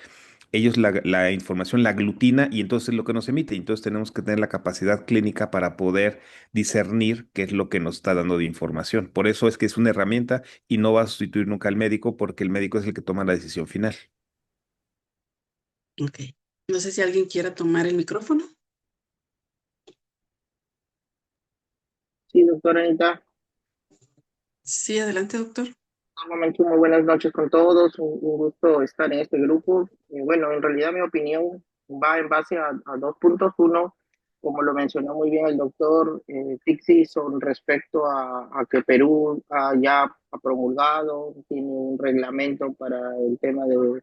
Ellos la información la aglutina y entonces es lo que nos emite. Y entonces tenemos que tener la capacidad clínica para poder discernir qué es lo que nos está dando de información. Por eso es que es una herramienta y no va a sustituir nunca al médico porque el médico es el que toma la decisión final. Ok. No sé si alguien quiera tomar el micrófono. Sí, doctora Anita, Sí, adelante, doctor. nuevamente muy buenas noches con todos, un gusto estar en este grupo. Bueno, en realidad mi opinión va en base a dos puntos. Uno, como lo mencionó muy bien el doctor Tixi, con respecto a que Perú ya ha promulgado, tiene un reglamento para el tema de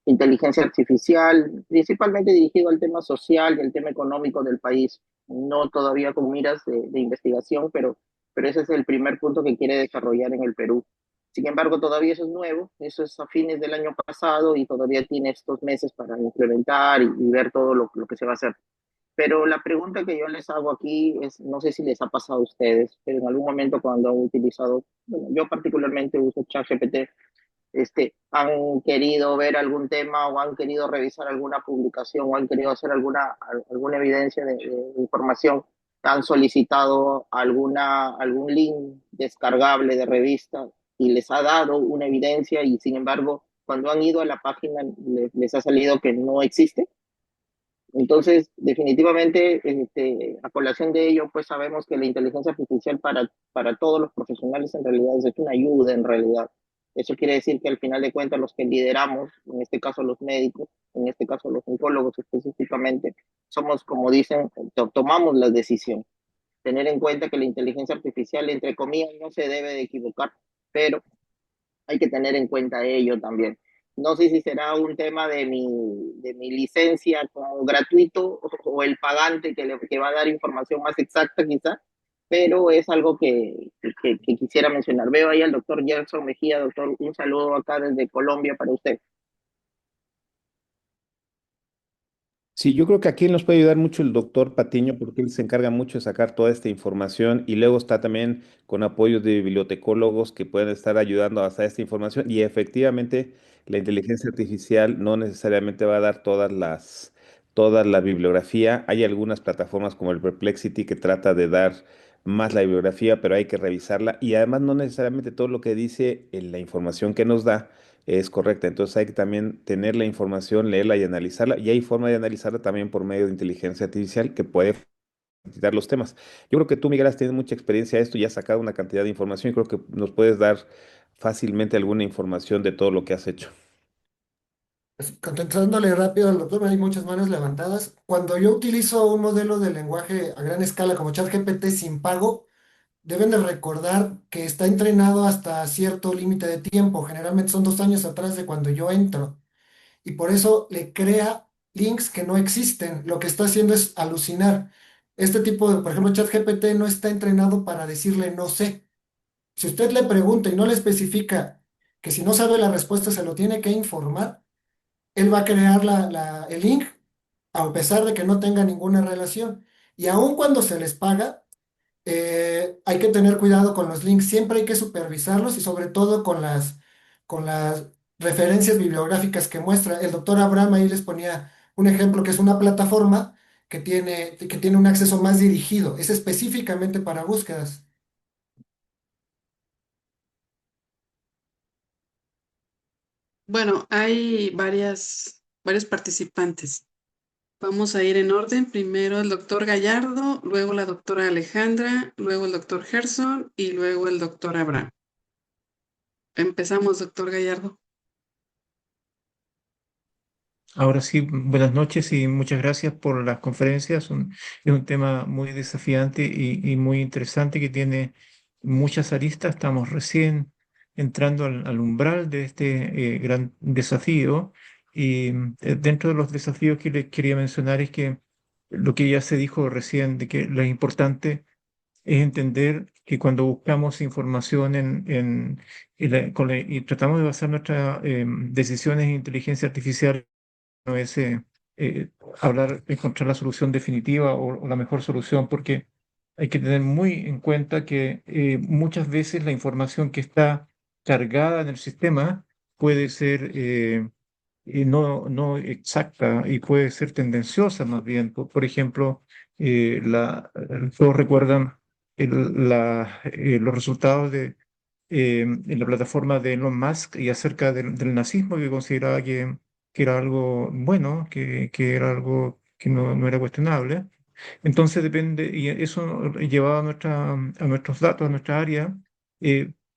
inteligencia artificial, principalmente dirigido al tema social y al tema económico del país, no todavía con miras de investigación, pero ese es el primer punto que quiere desarrollar en el Perú. Sin embargo, todavía eso es nuevo, eso es a fines del año pasado y todavía tiene estos meses para implementar y ver todo lo que se va a hacer. Pero la pregunta que yo les hago aquí es, no sé si les ha pasado a ustedes, pero en algún momento cuando han utilizado, bueno, yo particularmente uso ChatGPT, han querido ver algún tema o han querido revisar alguna publicación o han querido hacer alguna evidencia de información, han solicitado algún link descargable de revista y les ha dado una evidencia y sin embargo, cuando han ido a la página les ha salido que no existe. Entonces, definitivamente, a colación de ello, pues sabemos que la inteligencia artificial para todos los profesionales en realidad es una ayuda en realidad. Eso quiere decir que al final de cuentas los que lideramos, en este caso los médicos, en este caso los oncólogos específicamente, somos, como dicen, tomamos la decisión. Tener en cuenta que la inteligencia artificial, entre comillas, no se debe de equivocar, pero hay que tener en cuenta ello también. No sé si será un tema de mi licencia como gratuito o el pagante que va a dar información más exacta quizá, pero es algo que quisiera mencionar. Veo ahí al doctor Gerson Mejía. Doctor, un saludo acá desde Colombia para usted. Sí, yo creo que aquí nos puede ayudar mucho el doctor Patiño porque él se encarga mucho de sacar toda esta información y luego está también con apoyo de bibliotecólogos que pueden estar ayudando a hacer esta información y efectivamente la inteligencia artificial no necesariamente va a dar toda la bibliografía. Hay algunas plataformas como el Perplexity que trata de dar más la bibliografía, pero hay que revisarla y además no necesariamente todo lo que dice en la información que nos da es correcta. Entonces hay que también tener la información, leerla y analizarla. Y hay forma de analizarla también por medio de inteligencia artificial que puede facilitar los temas. Yo creo que tú, Miguel, has tenido mucha experiencia en esto y has sacado una cantidad de información y creo que nos puedes dar fácilmente alguna información de todo lo que has hecho. Pues, contestándole rápido al doctor, hay muchas manos levantadas. Cuando yo utilizo un modelo de lenguaje a gran escala como ChatGPT sin pago, deben de recordar que está entrenado hasta cierto límite de tiempo. Generalmente son 2 años atrás de cuando yo entro. Y por eso le crea links que no existen. Lo que está haciendo es alucinar. Este tipo de, por ejemplo, ChatGPT no está entrenado para decirle no sé. Si usted le pregunta y no le especifica que si no sabe la respuesta se lo tiene que informar, él va a crear el link a pesar de que no tenga ninguna relación. Y aun cuando se les paga, hay que tener cuidado con los links, siempre hay que supervisarlos y sobre todo con las referencias bibliográficas que muestra. El doctor Abraham ahí les ponía un ejemplo que es una plataforma que tiene un acceso más dirigido, es específicamente para búsquedas. Bueno, hay varios participantes. Vamos a ir en orden. Primero el doctor Gallardo, luego la doctora Alejandra, luego el doctor Gerson y luego el doctor Abraham. Empezamos, doctor Gallardo. Ahora sí, buenas noches y muchas gracias por las conferencias. Es un tema muy desafiante y muy interesante que tiene muchas aristas. Estamos recién entrando al umbral de este gran desafío y dentro de los desafíos que les quería mencionar es que lo que ya se dijo recién, de que lo importante es entender que cuando buscamos información y tratamos de basar nuestras decisiones en inteligencia artificial, no es encontrar la solución definitiva o la mejor solución, porque hay que tener muy en cuenta que muchas veces la información que está cargada en el sistema puede ser no exacta y puede ser tendenciosa más bien. Por ejemplo, todos recuerdan los resultados en la plataforma de Elon Musk y acerca del nazismo, que consideraba que era algo bueno, que era algo que no era cuestionable. Entonces depende, y eso llevado a nuestros datos, a nuestra área,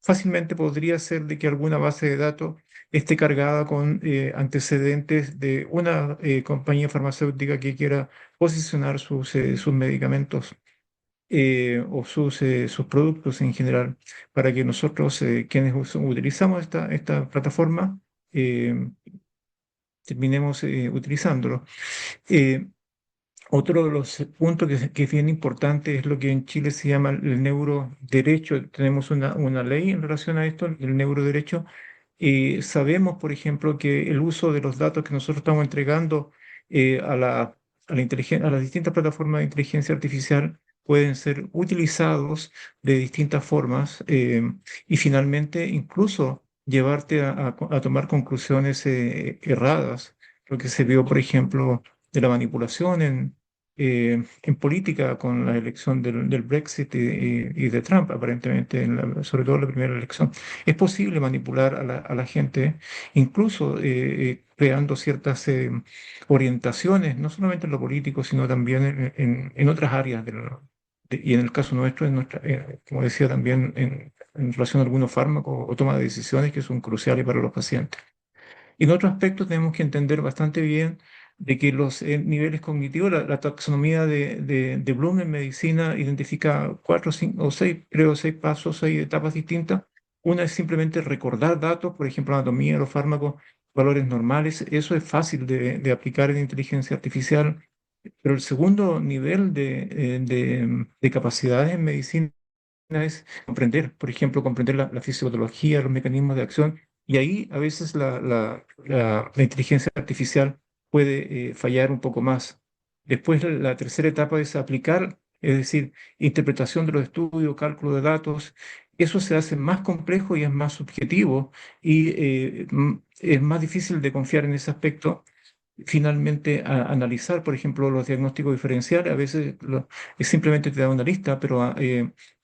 fácilmente podría ser de que alguna base de datos esté cargada con antecedentes de una compañía farmacéutica que quiera posicionar sus medicamentos o sus productos en general, para que nosotros, quienes utilizamos esta plataforma, eh, terminemos utilizándolo. Eh, Otro de los puntos que es bien importante es lo que en Chile se llama el neuroderecho. Tenemos una ley en relación a esto, el neuroderecho. Y sabemos, por ejemplo, que el uso de los datos que nosotros estamos entregando a las distintas plataformas de inteligencia artificial pueden ser utilizados de distintas formas y finalmente incluso llevarte a tomar conclusiones erradas. Lo que se vio, por ejemplo, de la manipulación en política con la elección del Brexit y de Trump, aparentemente, sobre todo la primera elección. Es posible manipular a la gente, incluso creando ciertas orientaciones, no solamente en lo político, sino también en otras áreas y en el caso nuestro, como decía también, en relación a algunos fármacos o toma de decisiones que son cruciales para los pacientes. Y en otro aspecto tenemos que entender bastante bien de que los niveles cognitivos, la taxonomía de Bloom en medicina identifica cuatro, cinco o seis, creo, seis pasos, seis etapas distintas. Una es simplemente recordar datos, por ejemplo, anatomía, los fármacos, valores normales. Eso es fácil de aplicar en inteligencia artificial. Pero el segundo nivel de capacidades en medicina es comprender, por ejemplo, comprender la fisiología, los mecanismos de acción, y ahí a veces la inteligencia artificial puede fallar un poco más. Después la tercera etapa es aplicar, es decir, interpretación de los estudios, cálculo de datos. Eso se hace más complejo y es más subjetivo y es más difícil de confiar en ese aspecto. Finalmente, analizar, por ejemplo, los diagnósticos diferenciales, a veces es simplemente te da una lista, pero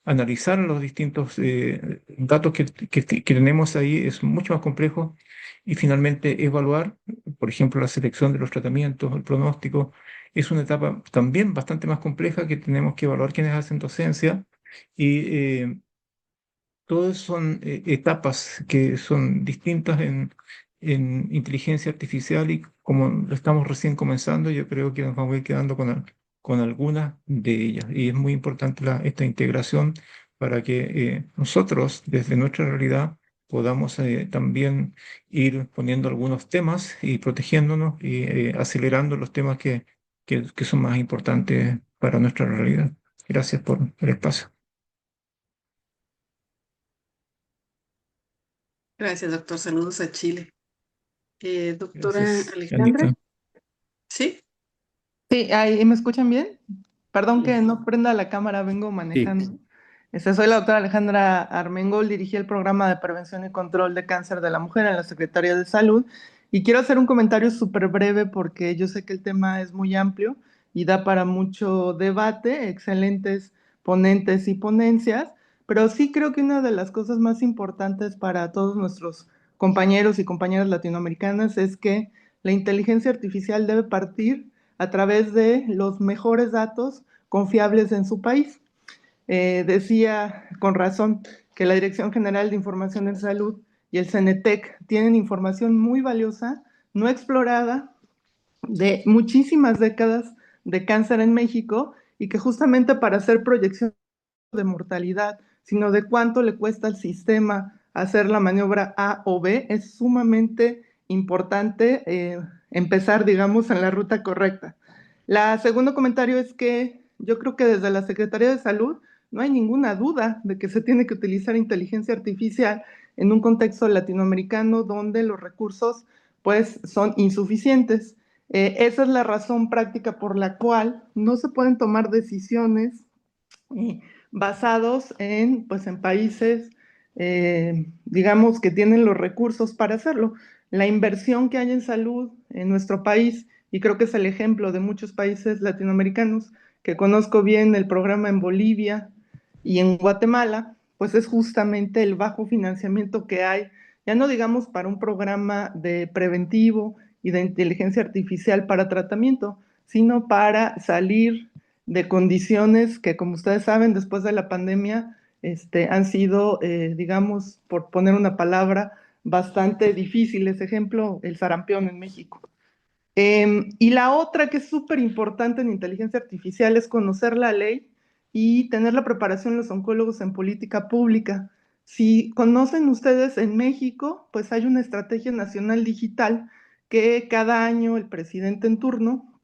analizar los distintos datos que tenemos ahí es mucho más complejo. Y finalmente, evaluar, por ejemplo, la selección de los tratamientos, el pronóstico, es una etapa también bastante más compleja que tenemos que evaluar quienes hacen docencia. Y todas son etapas que son distintas en inteligencia artificial y como lo estamos recién comenzando, yo creo que nos vamos a ir quedando con algunas de ellas. Y es muy importante esta integración para que nosotros, desde nuestra realidad, podamos también ir poniendo algunos temas y protegiéndonos y acelerando los temas que son más importantes para nuestra realidad. Gracias por el espacio. Gracias, doctor. Saludos a Chile. Doctora Gracias, Alejandra, Anita. ¿sí? Sí, ahí, ¿me escuchan bien? Perdón que Sí. no prenda la cámara, vengo Sí. manejando. Soy la doctora Alejandra Armengol, dirigí el programa de prevención y control de cáncer de la mujer en la Secretaría de Salud y quiero hacer un comentario súper breve porque yo sé que el tema es muy amplio y da para mucho debate, excelentes ponentes y ponencias, pero sí creo que una de las cosas más importantes para todos nuestros compañeros y compañeras latinoamericanas es que la inteligencia artificial debe partir a través de los mejores datos confiables en su país. Decía con razón que la Dirección General de Información en Salud y el CENETEC tienen información muy valiosa, no explorada, de muchísimas décadas de cáncer en México y que justamente para hacer proyección de mortalidad, sino de cuánto le cuesta al sistema hacer la maniobra A o B, es sumamente importante empezar, digamos, en la ruta correcta. La segundo comentario es que yo creo que desde la Secretaría de Salud no hay ninguna duda de que se tiene que utilizar inteligencia artificial en un contexto latinoamericano donde los recursos pues son insuficientes. Esa es la razón práctica por la cual no se pueden tomar decisiones basados pues, en países, digamos, que tienen los recursos para hacerlo. La inversión que hay en salud en nuestro país, y creo que es el ejemplo de muchos países latinoamericanos, que conozco bien el programa en Bolivia y en Guatemala, pues es justamente el bajo financiamiento que hay, ya no digamos para un programa de preventivo y de inteligencia artificial para tratamiento, sino para salir de condiciones que, como ustedes saben, después de la pandemia han sido, digamos, por poner una palabra, bastante difíciles. Ejemplo, el sarampión en México. Y la otra que es súper importante en inteligencia artificial es conocer la ley y tener la preparación los oncólogos en política pública. Si conocen ustedes en México, pues hay una estrategia nacional digital que cada año el presidente en turno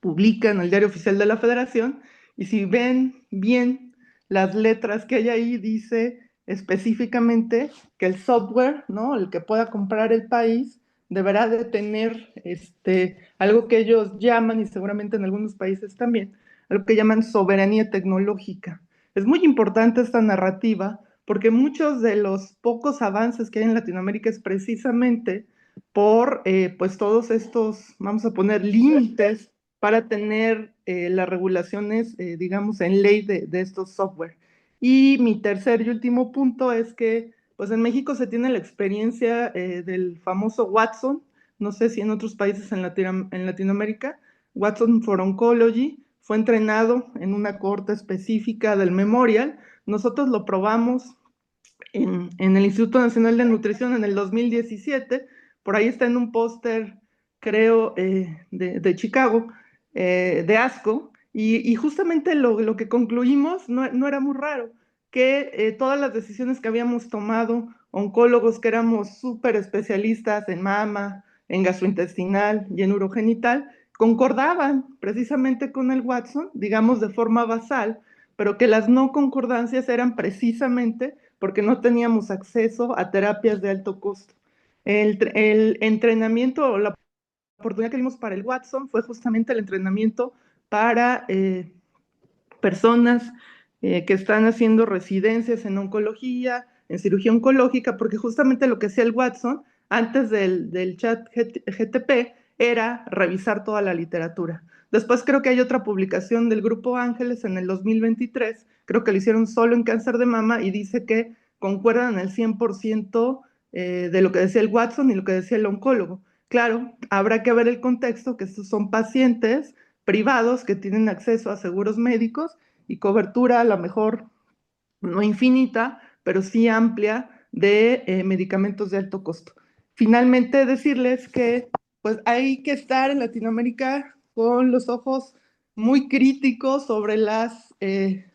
publica en el Diario Oficial de la Federación, y si ven bien las letras que hay ahí, dice específicamente que el software, ¿no? El que pueda comprar el país, deberá de tener algo que ellos llaman, y seguramente en algunos países también, algo que llaman soberanía tecnológica. Es muy importante esta narrativa porque muchos de los pocos avances que hay en Latinoamérica es precisamente por pues todos estos, vamos a poner, límites para tener las regulaciones, digamos, en ley de estos software. Y mi tercer y último punto es que, pues en México se tiene la experiencia del famoso Watson, no sé si en otros países en Latinoamérica, Watson for Oncology, fue entrenado en una cohorte específica del Memorial. Nosotros lo probamos en el Instituto Nacional de Nutrición en el 2017, por ahí está en un póster, creo, de Chicago, de ASCO, y justamente lo que concluimos no era muy raro, que todas las decisiones que habíamos tomado, oncólogos que éramos súper especialistas en mama, en gastrointestinal y en urogenital, concordaban precisamente con el Watson, digamos de forma basal, pero que las no concordancias eran precisamente porque no teníamos acceso a terapias de alto costo. El entrenamiento o la oportunidad que dimos para el Watson fue justamente el entrenamiento para personas que están haciendo residencias en oncología, en cirugía oncológica, porque justamente lo que hacía el Watson antes del chat GTP era revisar toda la literatura. Después creo que hay otra publicación del Grupo Ángeles en el 2023, creo que lo hicieron solo en cáncer de mama y dice que concuerdan el 100% de lo que decía el Watson y lo que decía el oncólogo. Claro, habrá que ver el contexto, que estos son pacientes privados que tienen acceso a seguros médicos y cobertura a lo mejor no infinita, pero sí amplia de medicamentos de alto costo. Finalmente, decirles que pues hay que estar en Latinoamérica con los ojos muy críticos sobre las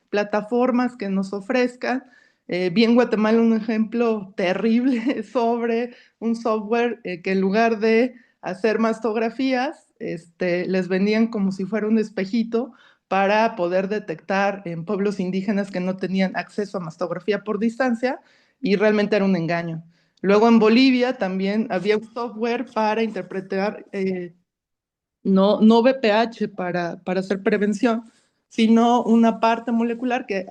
plataformas que nos ofrezcan. Vi en Guatemala un ejemplo terrible sobre un software que en lugar de hacer mastografías, les vendían como si fuera un espejito para poder detectar en pueblos indígenas que no tenían acceso a mastografía por distancia y realmente era un engaño. Luego en Bolivia también había un software para interpretar no BPH para hacer prevención, sino una parte molecular que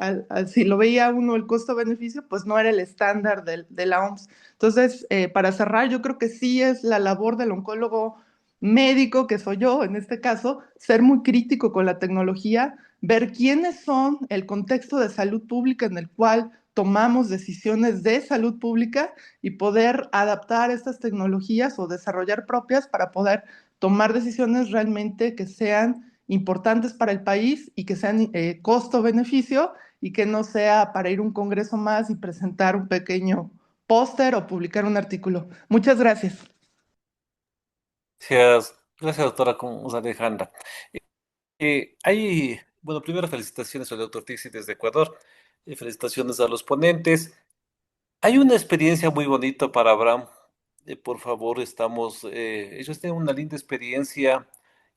si lo veía uno el costo-beneficio, pues no era el estándar de la OMS. Entonces, para cerrar, yo creo que sí es la labor del oncólogo médico, que soy yo en este caso, ser muy crítico con la tecnología, ver quiénes son el contexto de salud pública en el cual tomamos decisiones de salud pública y poder adaptar estas tecnologías o desarrollar propias para poder tomar decisiones realmente que sean importantes para el país y que sean costo-beneficio y que no sea para ir a un congreso más y presentar un pequeño póster o publicar un artículo. Muchas gracias. Gracias, gracias doctora Alejandra. Bueno, primero felicitaciones al doctor Tixi desde Ecuador, felicitaciones a los ponentes. Hay una experiencia muy bonita para Abraham. Por favor, ellos tienen una linda experiencia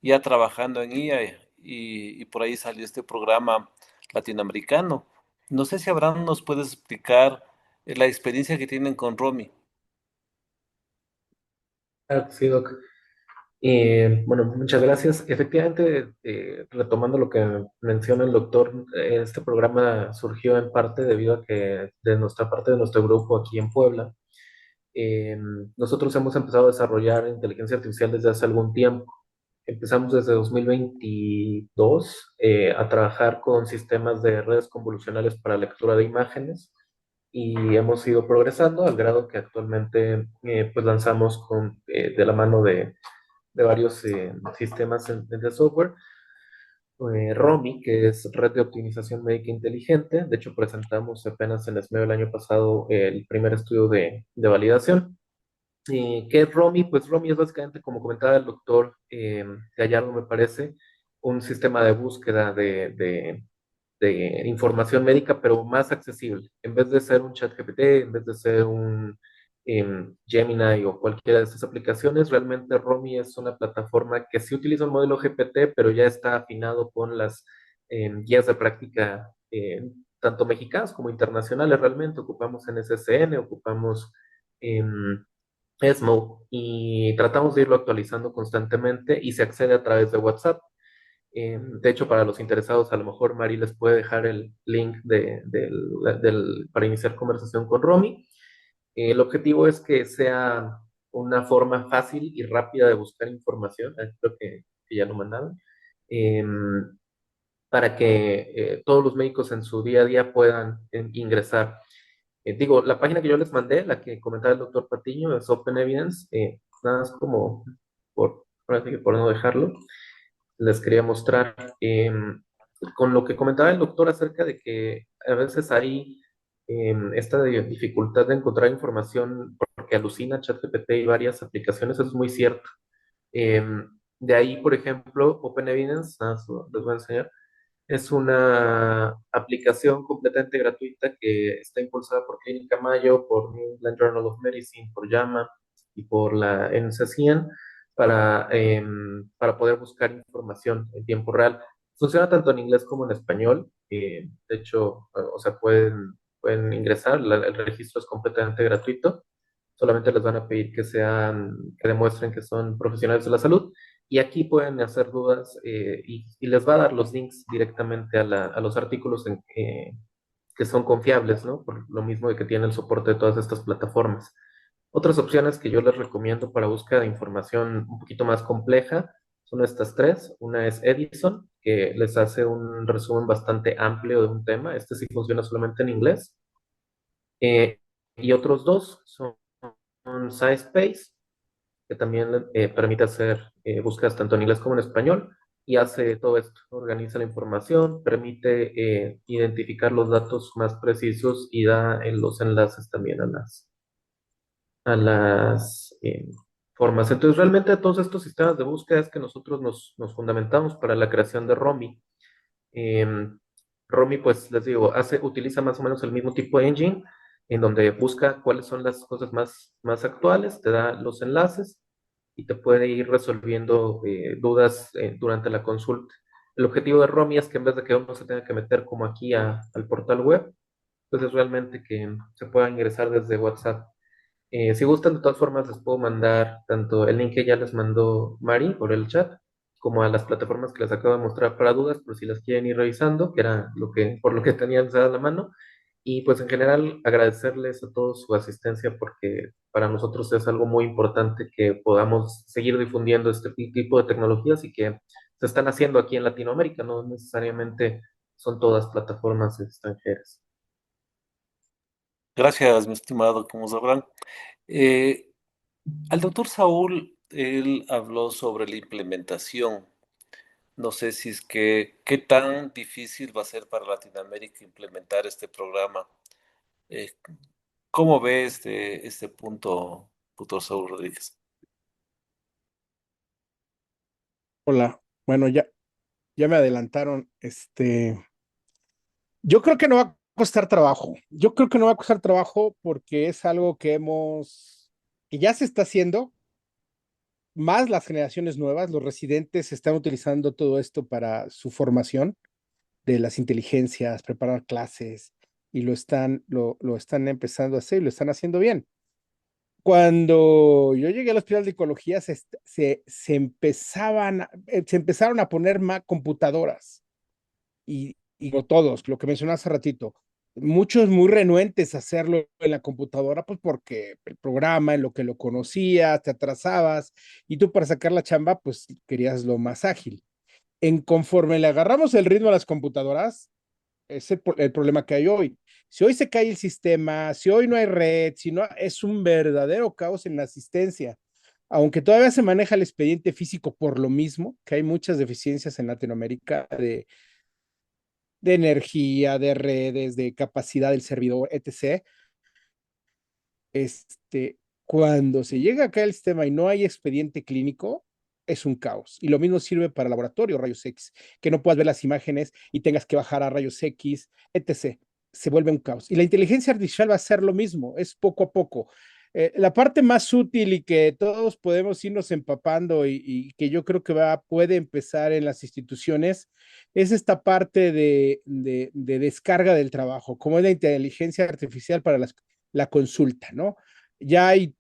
ya trabajando en IA y por ahí salió este programa latinoamericano. No sé si Abraham nos puedes explicar la experiencia que tienen con Romy. Claro que sí, Doc. Bueno, muchas gracias. Efectivamente, retomando lo que menciona el doctor, este programa surgió en parte debido a que de nuestra parte de nuestro grupo aquí en Puebla, eh, nosotros hemos empezado a desarrollar inteligencia artificial desde hace algún tiempo. Empezamos desde 2022 a trabajar con sistemas de redes convolucionales para lectura de imágenes y hemos ido progresando al grado que actualmente pues lanzamos de la mano de varios sistemas de software. ROMI, que es Red de Optimización Médica Inteligente. De hecho, presentamos apenas en ESMEO el año pasado el primer estudio de validación. ¿Qué es ROMI? Pues ROMI es básicamente, como comentaba el doctor Gallardo, me parece, un sistema de búsqueda de información médica, pero más accesible. En vez de ser un chat GPT, en vez de ser un Gemini o cualquiera de estas aplicaciones, realmente Romi es una plataforma que sí utiliza un modelo GPT, pero ya está afinado con las guías de práctica tanto mexicanas como internacionales. Realmente ocupamos en SSN, ocupamos ESMO y tratamos de irlo actualizando constantemente y se accede a través de WhatsApp. De hecho, para los interesados, a lo mejor Mari les puede dejar el link para iniciar conversación con Romy. El objetivo es que sea una forma fácil y rápida de buscar información. Creo que ya lo mandaron. para que todos los médicos en su día a día puedan ingresar. Digo, la página que yo les mandé, la que comentaba el doctor Patiño, es Open Evidence, nada más como ahora sí que por no dejarlo, les quería mostrar con lo que comentaba el doctor acerca de que a veces hay esta dificultad de encontrar información porque alucina ChatGPT y varias aplicaciones, eso es muy cierto. De ahí, por ejemplo, Open Evidence, les voy a enseñar, es una aplicación completamente gratuita que está impulsada por Clínica Mayo, por New England Journal of Medicine, por JAMA y por la NCCN para poder buscar información en tiempo real. Funciona tanto en inglés como en español. De hecho, o sea, pueden ingresar, el registro es completamente gratuito. Solamente les van a pedir que demuestren que son profesionales de la salud y aquí pueden hacer dudas y les va a dar los links directamente a los artículos que son confiables, ¿no? Por lo mismo de que tienen el soporte de todas estas plataformas. Otras opciones que yo les recomiendo para búsqueda de información un poquito más compleja son estas tres. Una es Edison, que les hace un resumen bastante amplio de un tema. Este sí funciona solamente en inglés. Y otros dos son SciSpace, que también permite hacer búsquedas tanto en inglés como en español y hace todo esto, organiza la información, permite identificar los datos más precisos y da los enlaces también a las formas. Entonces, realmente todos estos sistemas de búsqueda es que nosotros nos fundamentamos para la creación de Romy. Romy, pues les digo, utiliza más o menos el mismo tipo de engine en donde busca cuáles son las cosas más actuales, te da los enlaces y te puede ir resolviendo dudas durante la consulta. El objetivo de Romy es que en vez de que uno se tenga que meter como aquí al portal web, pues es realmente que se pueda ingresar desde WhatsApp. Si gustan, de todas formas, les puedo mandar tanto el link que ya les mandó Mari por el chat, como a las plataformas que les acabo de mostrar para dudas, por si las quieren ir revisando, que era por lo que tenían a la mano. Y pues en general agradecerles a todos su asistencia porque para nosotros es algo muy importante que podamos seguir difundiendo este tipo de tecnologías y que se están haciendo aquí en Latinoamérica, no necesariamente son todas plataformas extranjeras. Gracias, mi estimado, como sabrán. Eh, Al doctor Saúl, él habló sobre la implementación. No sé si es que qué tan difícil va a ser para Latinoamérica implementar este programa. Eh, ¿Cómo ve este punto, doctor Saúl Rodríguez? Hola, bueno, ya me adelantaron. Yo creo que no va a costar trabajo. Yo creo que no va a costar trabajo porque es algo que ya se está haciendo, más las generaciones nuevas, los residentes están utilizando todo esto para su formación de las inteligencias, preparar clases, y lo están empezando a hacer y lo están haciendo bien. Cuando yo llegué al hospital de ecología, se empezaron a poner más computadoras y no todos, lo que mencioné hace ratito, muchos muy renuentes a hacerlo en la computadora, pues porque el programa, en lo que lo conocías, te atrasabas, y tú para sacar la chamba, pues querías lo más ágil. Conforme le agarramos el ritmo a las computadoras, es el problema que hay hoy. Si hoy se cae el sistema, si hoy no hay red, si no, es un verdadero caos en la asistencia. Aunque todavía se maneja el expediente físico por lo mismo, que hay muchas deficiencias en Latinoamérica de energía, de redes, de capacidad del servidor, etc. Este, Cuando se llega acá el sistema y no hay expediente clínico, es un caos. Y lo mismo sirve para laboratorio, rayos X, que no puedas ver las imágenes y tengas que bajar a rayos X, etc. Se vuelve un caos. Y la inteligencia artificial va a ser lo mismo, es poco a poco. La parte más útil y que todos podemos irnos empapando y que yo creo que puede empezar en las instituciones es esta parte de descarga del trabajo, como es la inteligencia artificial para la consulta, ¿no? Ya hay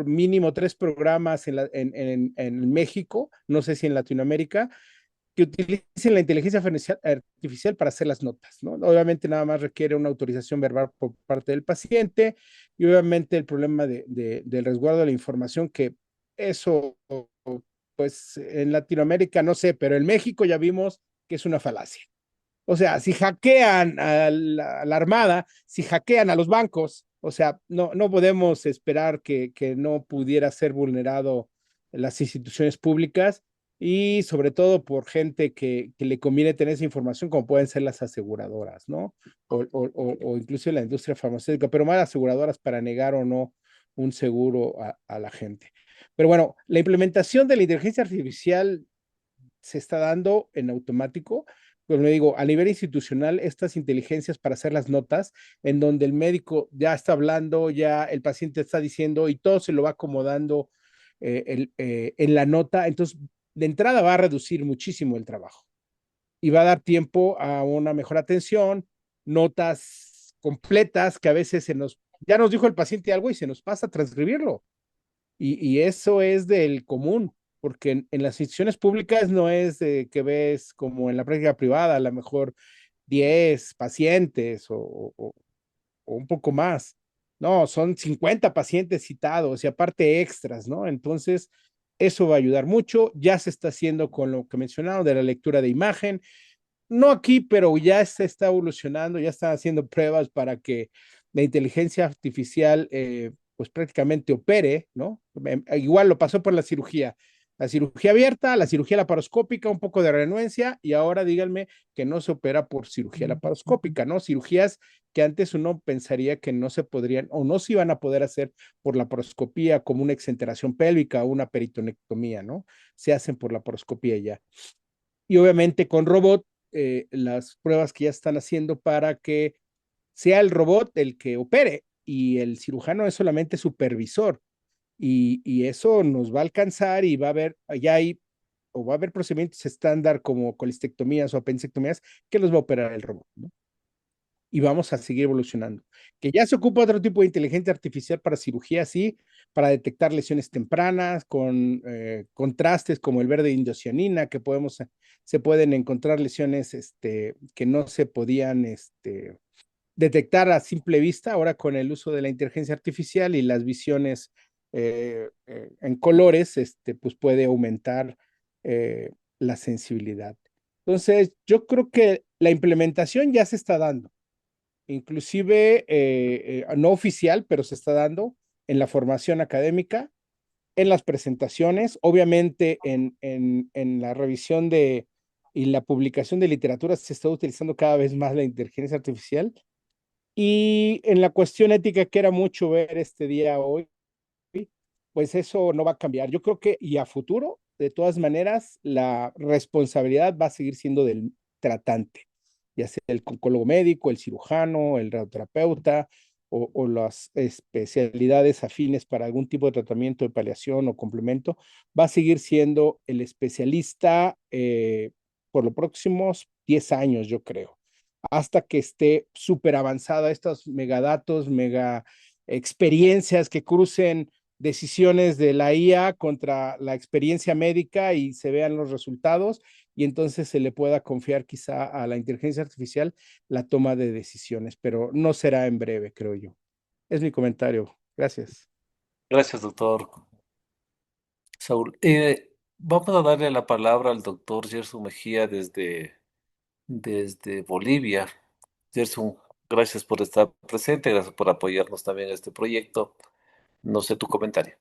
mínimo tres programas en México, no sé si en Latinoamérica, que utilicen la inteligencia artificial para hacer las notas, ¿no? Obviamente nada más requiere una autorización verbal por parte del paciente y obviamente el problema del resguardo de la información, que eso pues en Latinoamérica no sé, pero en México ya vimos que es una falacia. O sea, si hackean a la Armada, si hackean a los bancos, o sea, no podemos esperar que no pudiera ser vulnerado las instituciones públicas y sobre todo por gente que le conviene tener esa información, como pueden ser las aseguradoras, ¿no? O incluso la industria farmacéutica, pero más aseguradoras para negar o no un seguro a la gente. Pero bueno, la implementación de la inteligencia artificial se está dando en automático. Pues me digo, a nivel institucional, estas inteligencias para hacer las notas, en donde el médico ya está hablando, ya el paciente está diciendo y todo se lo va acomodando en la nota, entonces de entrada va a reducir muchísimo el trabajo y va a dar tiempo a una mejor atención, notas completas que a veces ya nos dijo el paciente algo y se nos pasa a transcribirlo. Y eso es del común, porque en las instituciones públicas no es de que ves como en la práctica privada, a lo mejor 10 pacientes o un poco más. No, son 50 pacientes citados y aparte extras, ¿no? Entonces, eso va a ayudar mucho. Ya se está haciendo con lo que mencionaron de la lectura de imagen. No aquí, pero ya se está evolucionando, ya están haciendo pruebas para que la inteligencia artificial pues prácticamente opere, ¿no? Igual lo pasó por la cirugía abierta, la cirugía laparoscópica, un poco de renuencia y ahora díganme que no se opera por cirugía laparoscópica, ¿no? Cirugías que antes uno pensaría que no se podrían o no se iban a poder hacer por laparoscopía como una exenteración pélvica o una peritonectomía, ¿no? Se hacen por laparoscopía ya. Y obviamente con robot las pruebas que ya están haciendo para que sea el robot el que opere y el cirujano es solamente supervisor. Y eso nos va a alcanzar y va a haber, ya hay, o va a haber procedimientos estándar como colistectomías o apendicectomías que los va a operar el robot, ¿no? Y vamos a seguir evolucionando. Que ya se ocupa otro tipo de inteligencia artificial para cirugía, sí, para detectar lesiones tempranas con contrastes como el verde indocianina, que se pueden encontrar lesiones que no se podían detectar a simple vista, ahora con el uso de la inteligencia artificial y las visiones en colores, pues puede aumentar la sensibilidad. Entonces, yo creo que la implementación ya se está dando inclusive no oficial, pero se está dando en la formación académica, en las presentaciones, obviamente en la revisión y la publicación de literatura se está utilizando cada vez más la inteligencia artificial y en la cuestión ética que era mucho ver este día hoy, pues eso no va a cambiar. Yo creo que y a futuro, de todas maneras, la responsabilidad va a seguir siendo del tratante, ya sea el oncólogo médico, el cirujano, el radioterapeuta o las especialidades afines para algún tipo de tratamiento de paliación o complemento, va a seguir siendo el especialista por los próximos 10 años, yo creo, hasta que esté súper avanzada estos megadatos, mega experiencias que crucen decisiones de la IA contra la experiencia médica y se vean los resultados y entonces se le pueda confiar quizá a la inteligencia artificial la toma de decisiones, pero no será en breve, creo yo. Es mi comentario. Gracias. Gracias, doctor Saúl. Vamos a darle la palabra al doctor Gerson Mejía desde Bolivia. Gerson, gracias por estar presente, gracias por apoyarnos también en este proyecto. No sé tu comentario.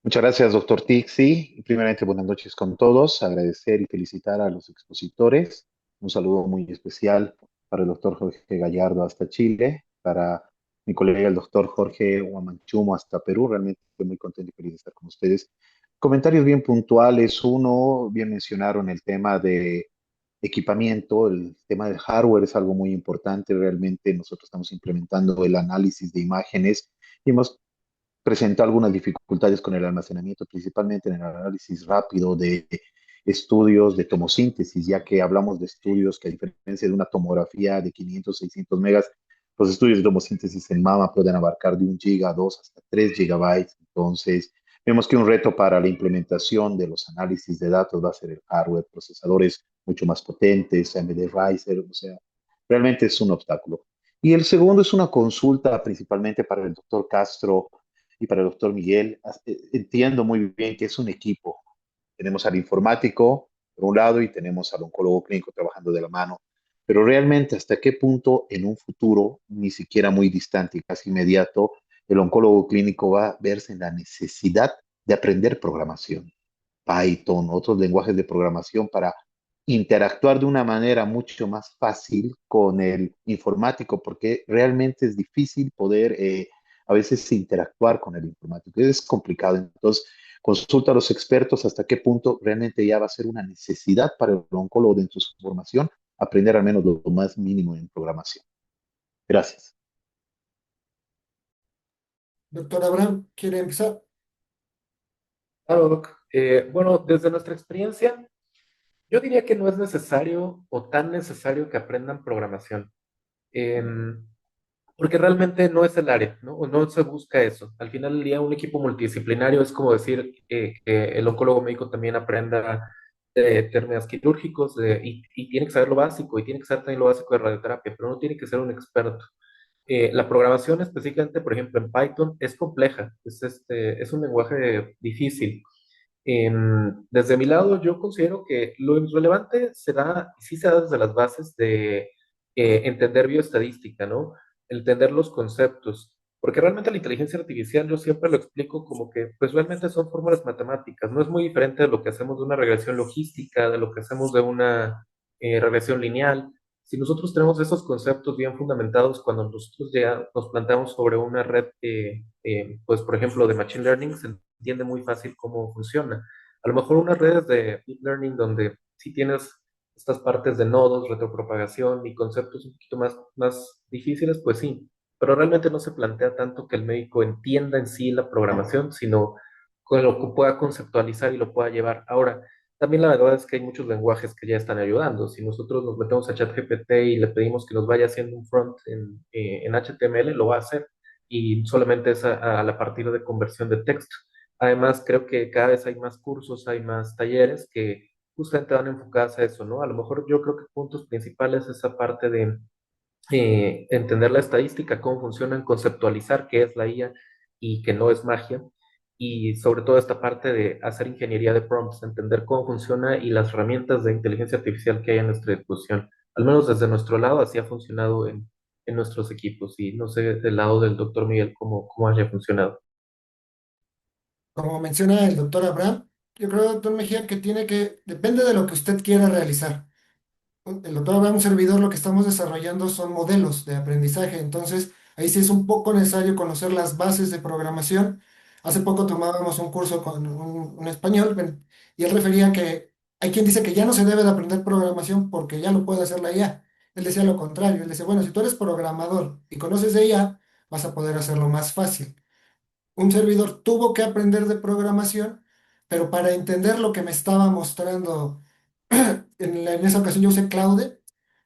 Muchas gracias, doctor Tixi. Primeramente, buenas noches con todos. Agradecer y felicitar a los expositores. Un saludo muy especial para el doctor Jorge Gallardo hasta Chile, para mi colega el doctor Jorge Huamanchumo hasta Perú. Realmente estoy muy contento y feliz de estar con ustedes. Comentarios bien puntuales. Uno, bien mencionaron el tema de equipamiento, el tema del hardware es algo muy importante. Realmente nosotros estamos implementando el análisis de imágenes y hemos presenta algunas dificultades con el almacenamiento, principalmente en el análisis rápido de estudios de tomosíntesis, ya que hablamos de estudios que a diferencia de una tomografía de 500, 600 megas, los estudios de tomosíntesis en mama pueden abarcar de 1 giga, 2 hasta 3 gigabytes. Entonces, vemos que un reto para la implementación de los análisis de datos va a ser el hardware, procesadores mucho más potentes, AMD Ryzen, o sea, realmente es un obstáculo. Y el segundo es una consulta principalmente para el doctor Castro y para el doctor Miguel. Entiendo muy bien que es un equipo. tenemos al informático por un lado y tenemos al oncólogo clínico trabajando de la mano. Pero realmente, ¿hasta qué punto en un futuro, ni siquiera muy distante y casi inmediato, el oncólogo clínico va a verse en la necesidad de aprender programación? Python, otros lenguajes de programación para interactuar de una manera mucho más fácil con el informático, porque realmente es difícil poder a veces interactuar con el informático. Es complicado. Entonces, consulta a los expertos hasta qué punto realmente ya va a ser una necesidad para el oncólogo dentro de su formación aprender al menos lo más mínimo en programación. Gracias. Doctor Abraham, ¿quiere empezar? Claro, Doc. Bueno, desde nuestra experiencia, yo diría que no es necesario o tan necesario que aprendan programación. Em, Porque realmente no es el área, ¿no? O no se busca eso. Al final del día, un equipo multidisciplinario es como decir que el oncólogo médico también aprenda términos quirúrgicos y tiene que saber lo básico y tiene que saber también lo básico de radioterapia, pero no tiene que ser un experto. La programación específicamente, por ejemplo, en Python es compleja, es un lenguaje difícil. Desde mi lado, yo considero que lo relevante sí se da desde las bases de entender bioestadística, ¿no? Entender los conceptos, porque realmente la inteligencia artificial yo siempre lo explico como que, pues realmente son fórmulas matemáticas, no es muy diferente de lo que hacemos de una regresión logística, de lo que hacemos de una regresión lineal. Si nosotros tenemos esos conceptos bien fundamentados cuando nosotros ya nos planteamos sobre una red, pues por ejemplo de Machine Learning, se entiende muy fácil cómo funciona. A lo mejor unas redes de Deep Learning donde sí tienes estas partes de nodos, retropropagación y conceptos un poquito más difíciles, pues sí, pero realmente no se plantea tanto que el médico entienda en sí la programación, sino con lo que pueda conceptualizar y lo pueda llevar. Ahora, también la verdad es que hay muchos lenguajes que ya están ayudando. Si nosotros nos metemos a ChatGPT y le pedimos que nos vaya haciendo un front en HTML, lo va a hacer y solamente es a partir de conversión de texto. Además, creo que cada vez hay más cursos, hay más talleres que justamente van enfocados a eso, ¿no? A lo mejor yo creo que puntos principales es esa parte de entender la estadística, cómo funcionan, conceptualizar qué es la IA y que no es magia, y sobre todo esta parte de hacer ingeniería de prompts, entender cómo funciona y las herramientas de inteligencia artificial que hay a nuestra disposición. Al menos desde nuestro lado así ha funcionado en nuestros equipos y no sé del lado del doctor Miguel cómo haya funcionado. Como menciona el doctor Abraham, yo creo, doctor Mejía, que depende de lo que usted quiera realizar. El doctor Abraham, un servidor, lo que estamos desarrollando son modelos de aprendizaje, entonces ahí sí es un poco necesario conocer las bases de programación. Hace poco tomábamos un curso con un español y él refería que hay quien dice que ya no se debe de aprender programación porque ya lo puede hacer la IA. Él decía lo contrario, él decía, bueno, si tú eres programador y conoces de IA, vas a poder hacerlo más fácil. Un servidor tuvo que aprender de programación, pero para entender lo que me estaba mostrando, en esa ocasión yo usé Claude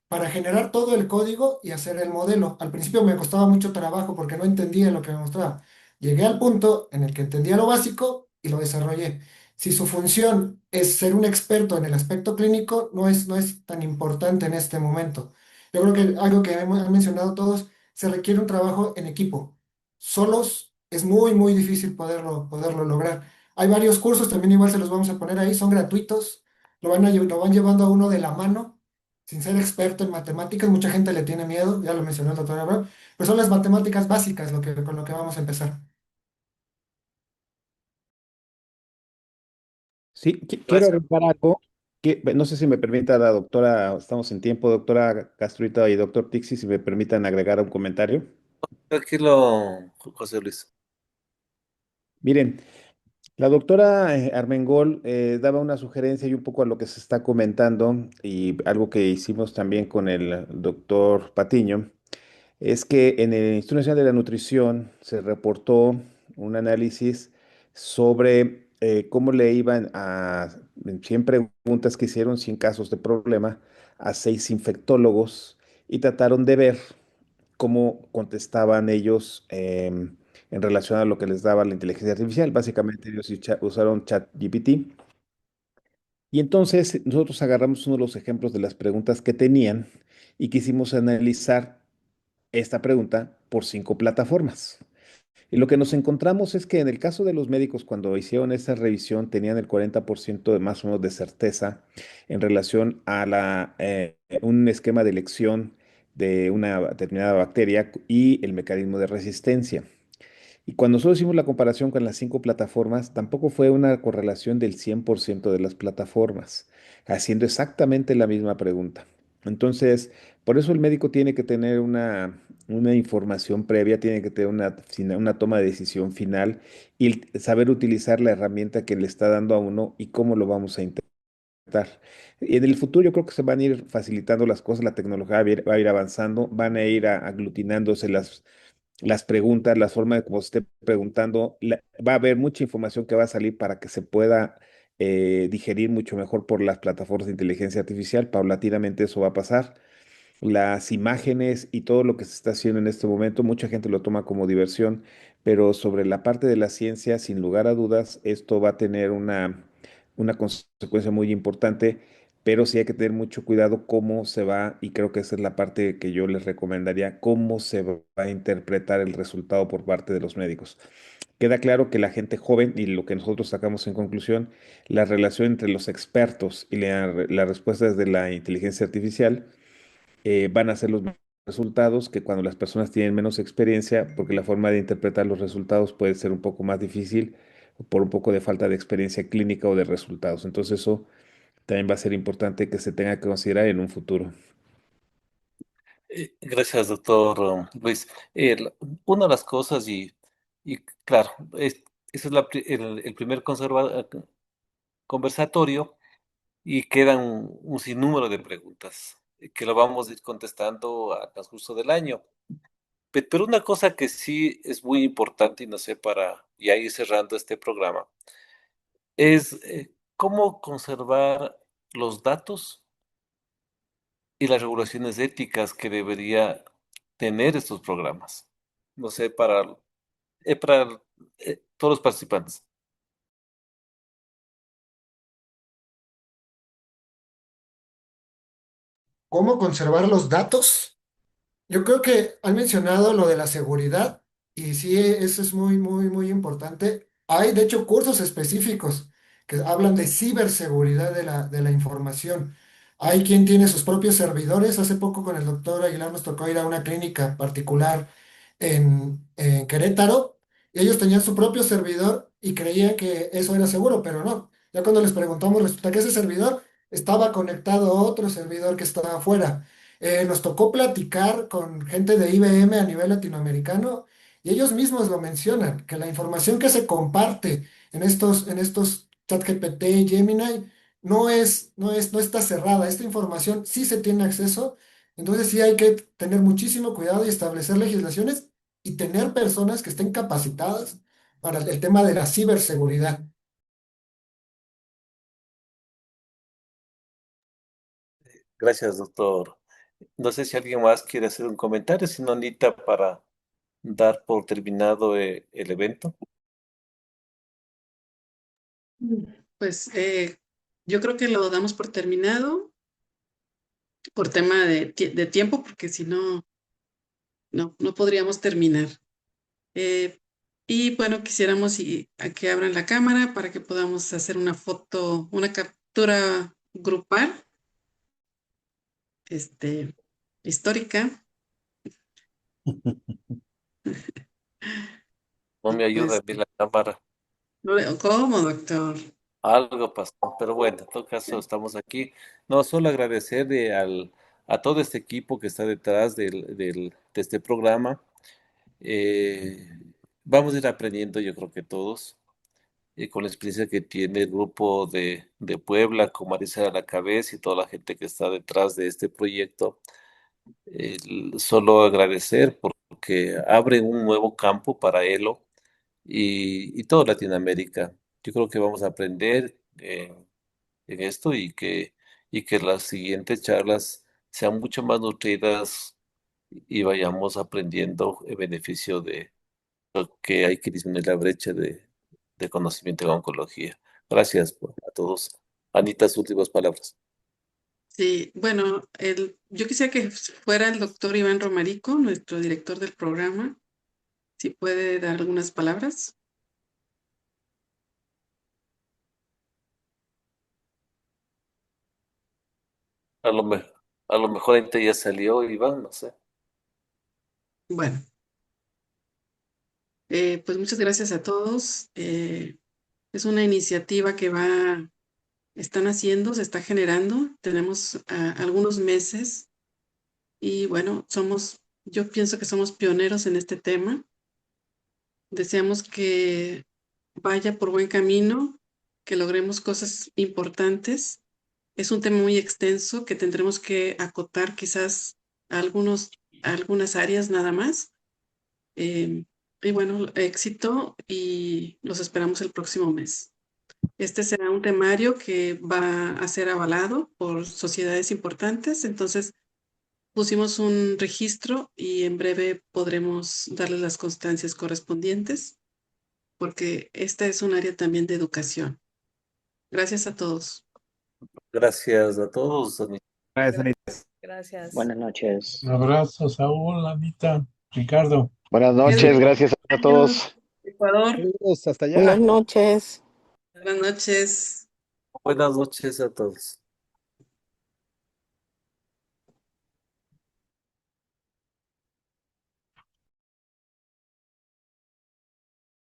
para generar todo el código y hacer el modelo. Al principio me costaba mucho trabajo porque no entendía lo que me mostraba. Llegué al punto en el que entendía lo básico y lo desarrollé. Si su función es ser un experto en el aspecto clínico, no es tan importante en este momento. Yo creo que algo que han mencionado todos, se requiere un trabajo en equipo. Solos es muy, muy difícil poderlo lograr. Hay varios cursos, también igual se los vamos a poner ahí, son gratuitos, lo van llevando a uno de la mano sin ser experto en matemáticas. Mucha gente le tiene miedo, ya lo mencionó el doctor Abraham, pero son las matemáticas básicas con lo que vamos a empezar. Sí, quiero Gracias. agregar algo que no sé si me permita la doctora, estamos en tiempo, doctora Castruita y doctor Tixi, si me permitan agregar un comentario. Tranquilo, José Luis. Miren, la doctora Armengol daba una sugerencia y un poco a lo que se está comentando y algo que hicimos también con el doctor Patiño, es que en el Instituto Nacional de la Nutrición se reportó un análisis sobre cómo le iban a, en 100 preguntas que hicieron, 100 casos de problema, a 6 infectólogos y trataron de ver cómo contestaban ellos en relación a lo que les daba la inteligencia artificial. Básicamente ellos usaron ChatGPT. Y entonces nosotros agarramos uno de los ejemplos de las preguntas que tenían y quisimos analizar esta pregunta por 5 plataformas. Y lo que nos encontramos es que en el caso de los médicos, cuando hicieron esa revisión, tenían el 40% de más o menos de certeza en relación a un esquema de elección de una determinada bacteria y el mecanismo de resistencia. Y cuando nosotros hicimos la comparación con las 5 plataformas, tampoco fue una correlación del 100% de las plataformas, haciendo exactamente la misma pregunta. Entonces, por eso el médico tiene que tener una información previa, tiene que tener una toma de decisión final y saber utilizar la herramienta que le está dando a uno y cómo lo vamos a interpretar. Y en el futuro yo creo que se van a ir facilitando las cosas, la tecnología va a ir avanzando, van a ir aglutinándose las preguntas, las formas de cómo se esté preguntando. Va a haber mucha información que va a salir para que se pueda digerir mucho mejor por las plataformas de inteligencia artificial. Paulatinamente eso va a pasar. Las imágenes y todo lo que se está haciendo en este momento, mucha gente lo toma como diversión, pero sobre la parte de la ciencia, sin lugar a dudas, esto va a tener una consecuencia muy importante, pero sí hay que tener mucho cuidado cómo se va, y creo que esa es la parte que yo les recomendaría, cómo se va a interpretar el resultado por parte de los médicos. Queda claro que la gente joven, y lo que nosotros sacamos en conclusión, la relación entre los expertos y las respuestas de la inteligencia artificial van a ser los resultados que cuando las personas tienen menos experiencia, porque la forma de interpretar los resultados puede ser un poco más difícil por un poco de falta de experiencia clínica o de resultados. Entonces eso también va a ser importante que se tenga que considerar en un futuro. Gracias, doctor Luis. Una de las cosas, y claro, ese es el primer conversatorio y quedan un sinnúmero de preguntas que lo vamos a ir contestando al transcurso del año. Pero una cosa que sí es muy importante, y no sé, para ya ir cerrando este programa, es cómo conservar los datos y las regulaciones éticas que debería tener estos programas. No sé, para todos los participantes. ¿Cómo conservar los datos? Yo creo que han mencionado lo de la seguridad y sí, eso es muy, muy, muy importante. Hay, de hecho, cursos específicos que hablan de ciberseguridad de la información. Hay quien tiene sus propios servidores. Hace poco con el doctor Aguilar nos tocó ir a una clínica particular en Querétaro y ellos tenían su propio servidor y creían que eso era seguro, pero no. Ya cuando les preguntamos, resulta que ese servidor estaba conectado a otro servidor que estaba afuera. Nos tocó platicar con gente de IBM a nivel latinoamericano y ellos mismos lo mencionan, que la información que se comparte en estos ChatGPT, Gemini, no está cerrada. Esta información sí se tiene acceso, entonces sí hay que tener muchísimo cuidado y establecer legislaciones y tener personas que estén capacitadas para el tema de la ciberseguridad. Gracias, doctor. No sé si alguien más quiere hacer un comentario, si no, Anita, para dar por terminado el evento. Pues yo creo que lo damos por terminado por tema de tiempo, porque si no, no podríamos terminar. Eh, y bueno, quisiéramos a que abran la cámara para que podamos hacer una foto, una captura grupal, este, histórica. No me ayuda a Pues, mí la cámara. ¿cómo, doctor? Algo pasó, pero bueno, en todo caso estamos aquí. No, solo agradecerle a todo este equipo que está detrás de este programa. Eh, Vamos a ir aprendiendo, yo creo que todos, con la experiencia que tiene el grupo de Puebla, con Marisa a la cabeza y toda la gente que está detrás de este proyecto. Solo agradecer porque abre un nuevo campo para Elo y toda Latinoamérica. Yo creo que vamos a aprender en esto y que las siguientes charlas sean mucho más nutridas y vayamos aprendiendo en beneficio de que hay que disminuir la brecha de conocimiento en oncología. Gracias a todos. Anita, sus últimas palabras. Sí, bueno, yo quisiera que fuera el doctor Iván Romarico, nuestro director del programa, si puede dar algunas palabras. A lo, me- a lo mejor ahorita ya salió Iván, no sé. Bueno, pues muchas gracias a todos. Es una iniciativa que están haciendo, se está generando. Tenemos algunos meses y bueno, yo pienso que somos pioneros en este tema. Deseamos que vaya por buen camino, que logremos cosas importantes. Es un tema muy extenso que tendremos que acotar quizás a a algunas áreas nada más. Eh, y bueno, éxito y los esperamos el próximo mes. Este será un temario que va a ser avalado por sociedades importantes, entonces pusimos un registro y en breve podremos darles las constancias correspondientes, porque esta es un área también de educación. Gracias a todos. Gracias a todos. Gracias, Anita. Gracias. Buenas noches. Un abrazo, Saúl, Anita, Ricardo. Buenas Quédense noches, gracias a todos. Ecuador. Saludos hasta allá. Buenas noches. Buenas noches. Buenas noches a todos.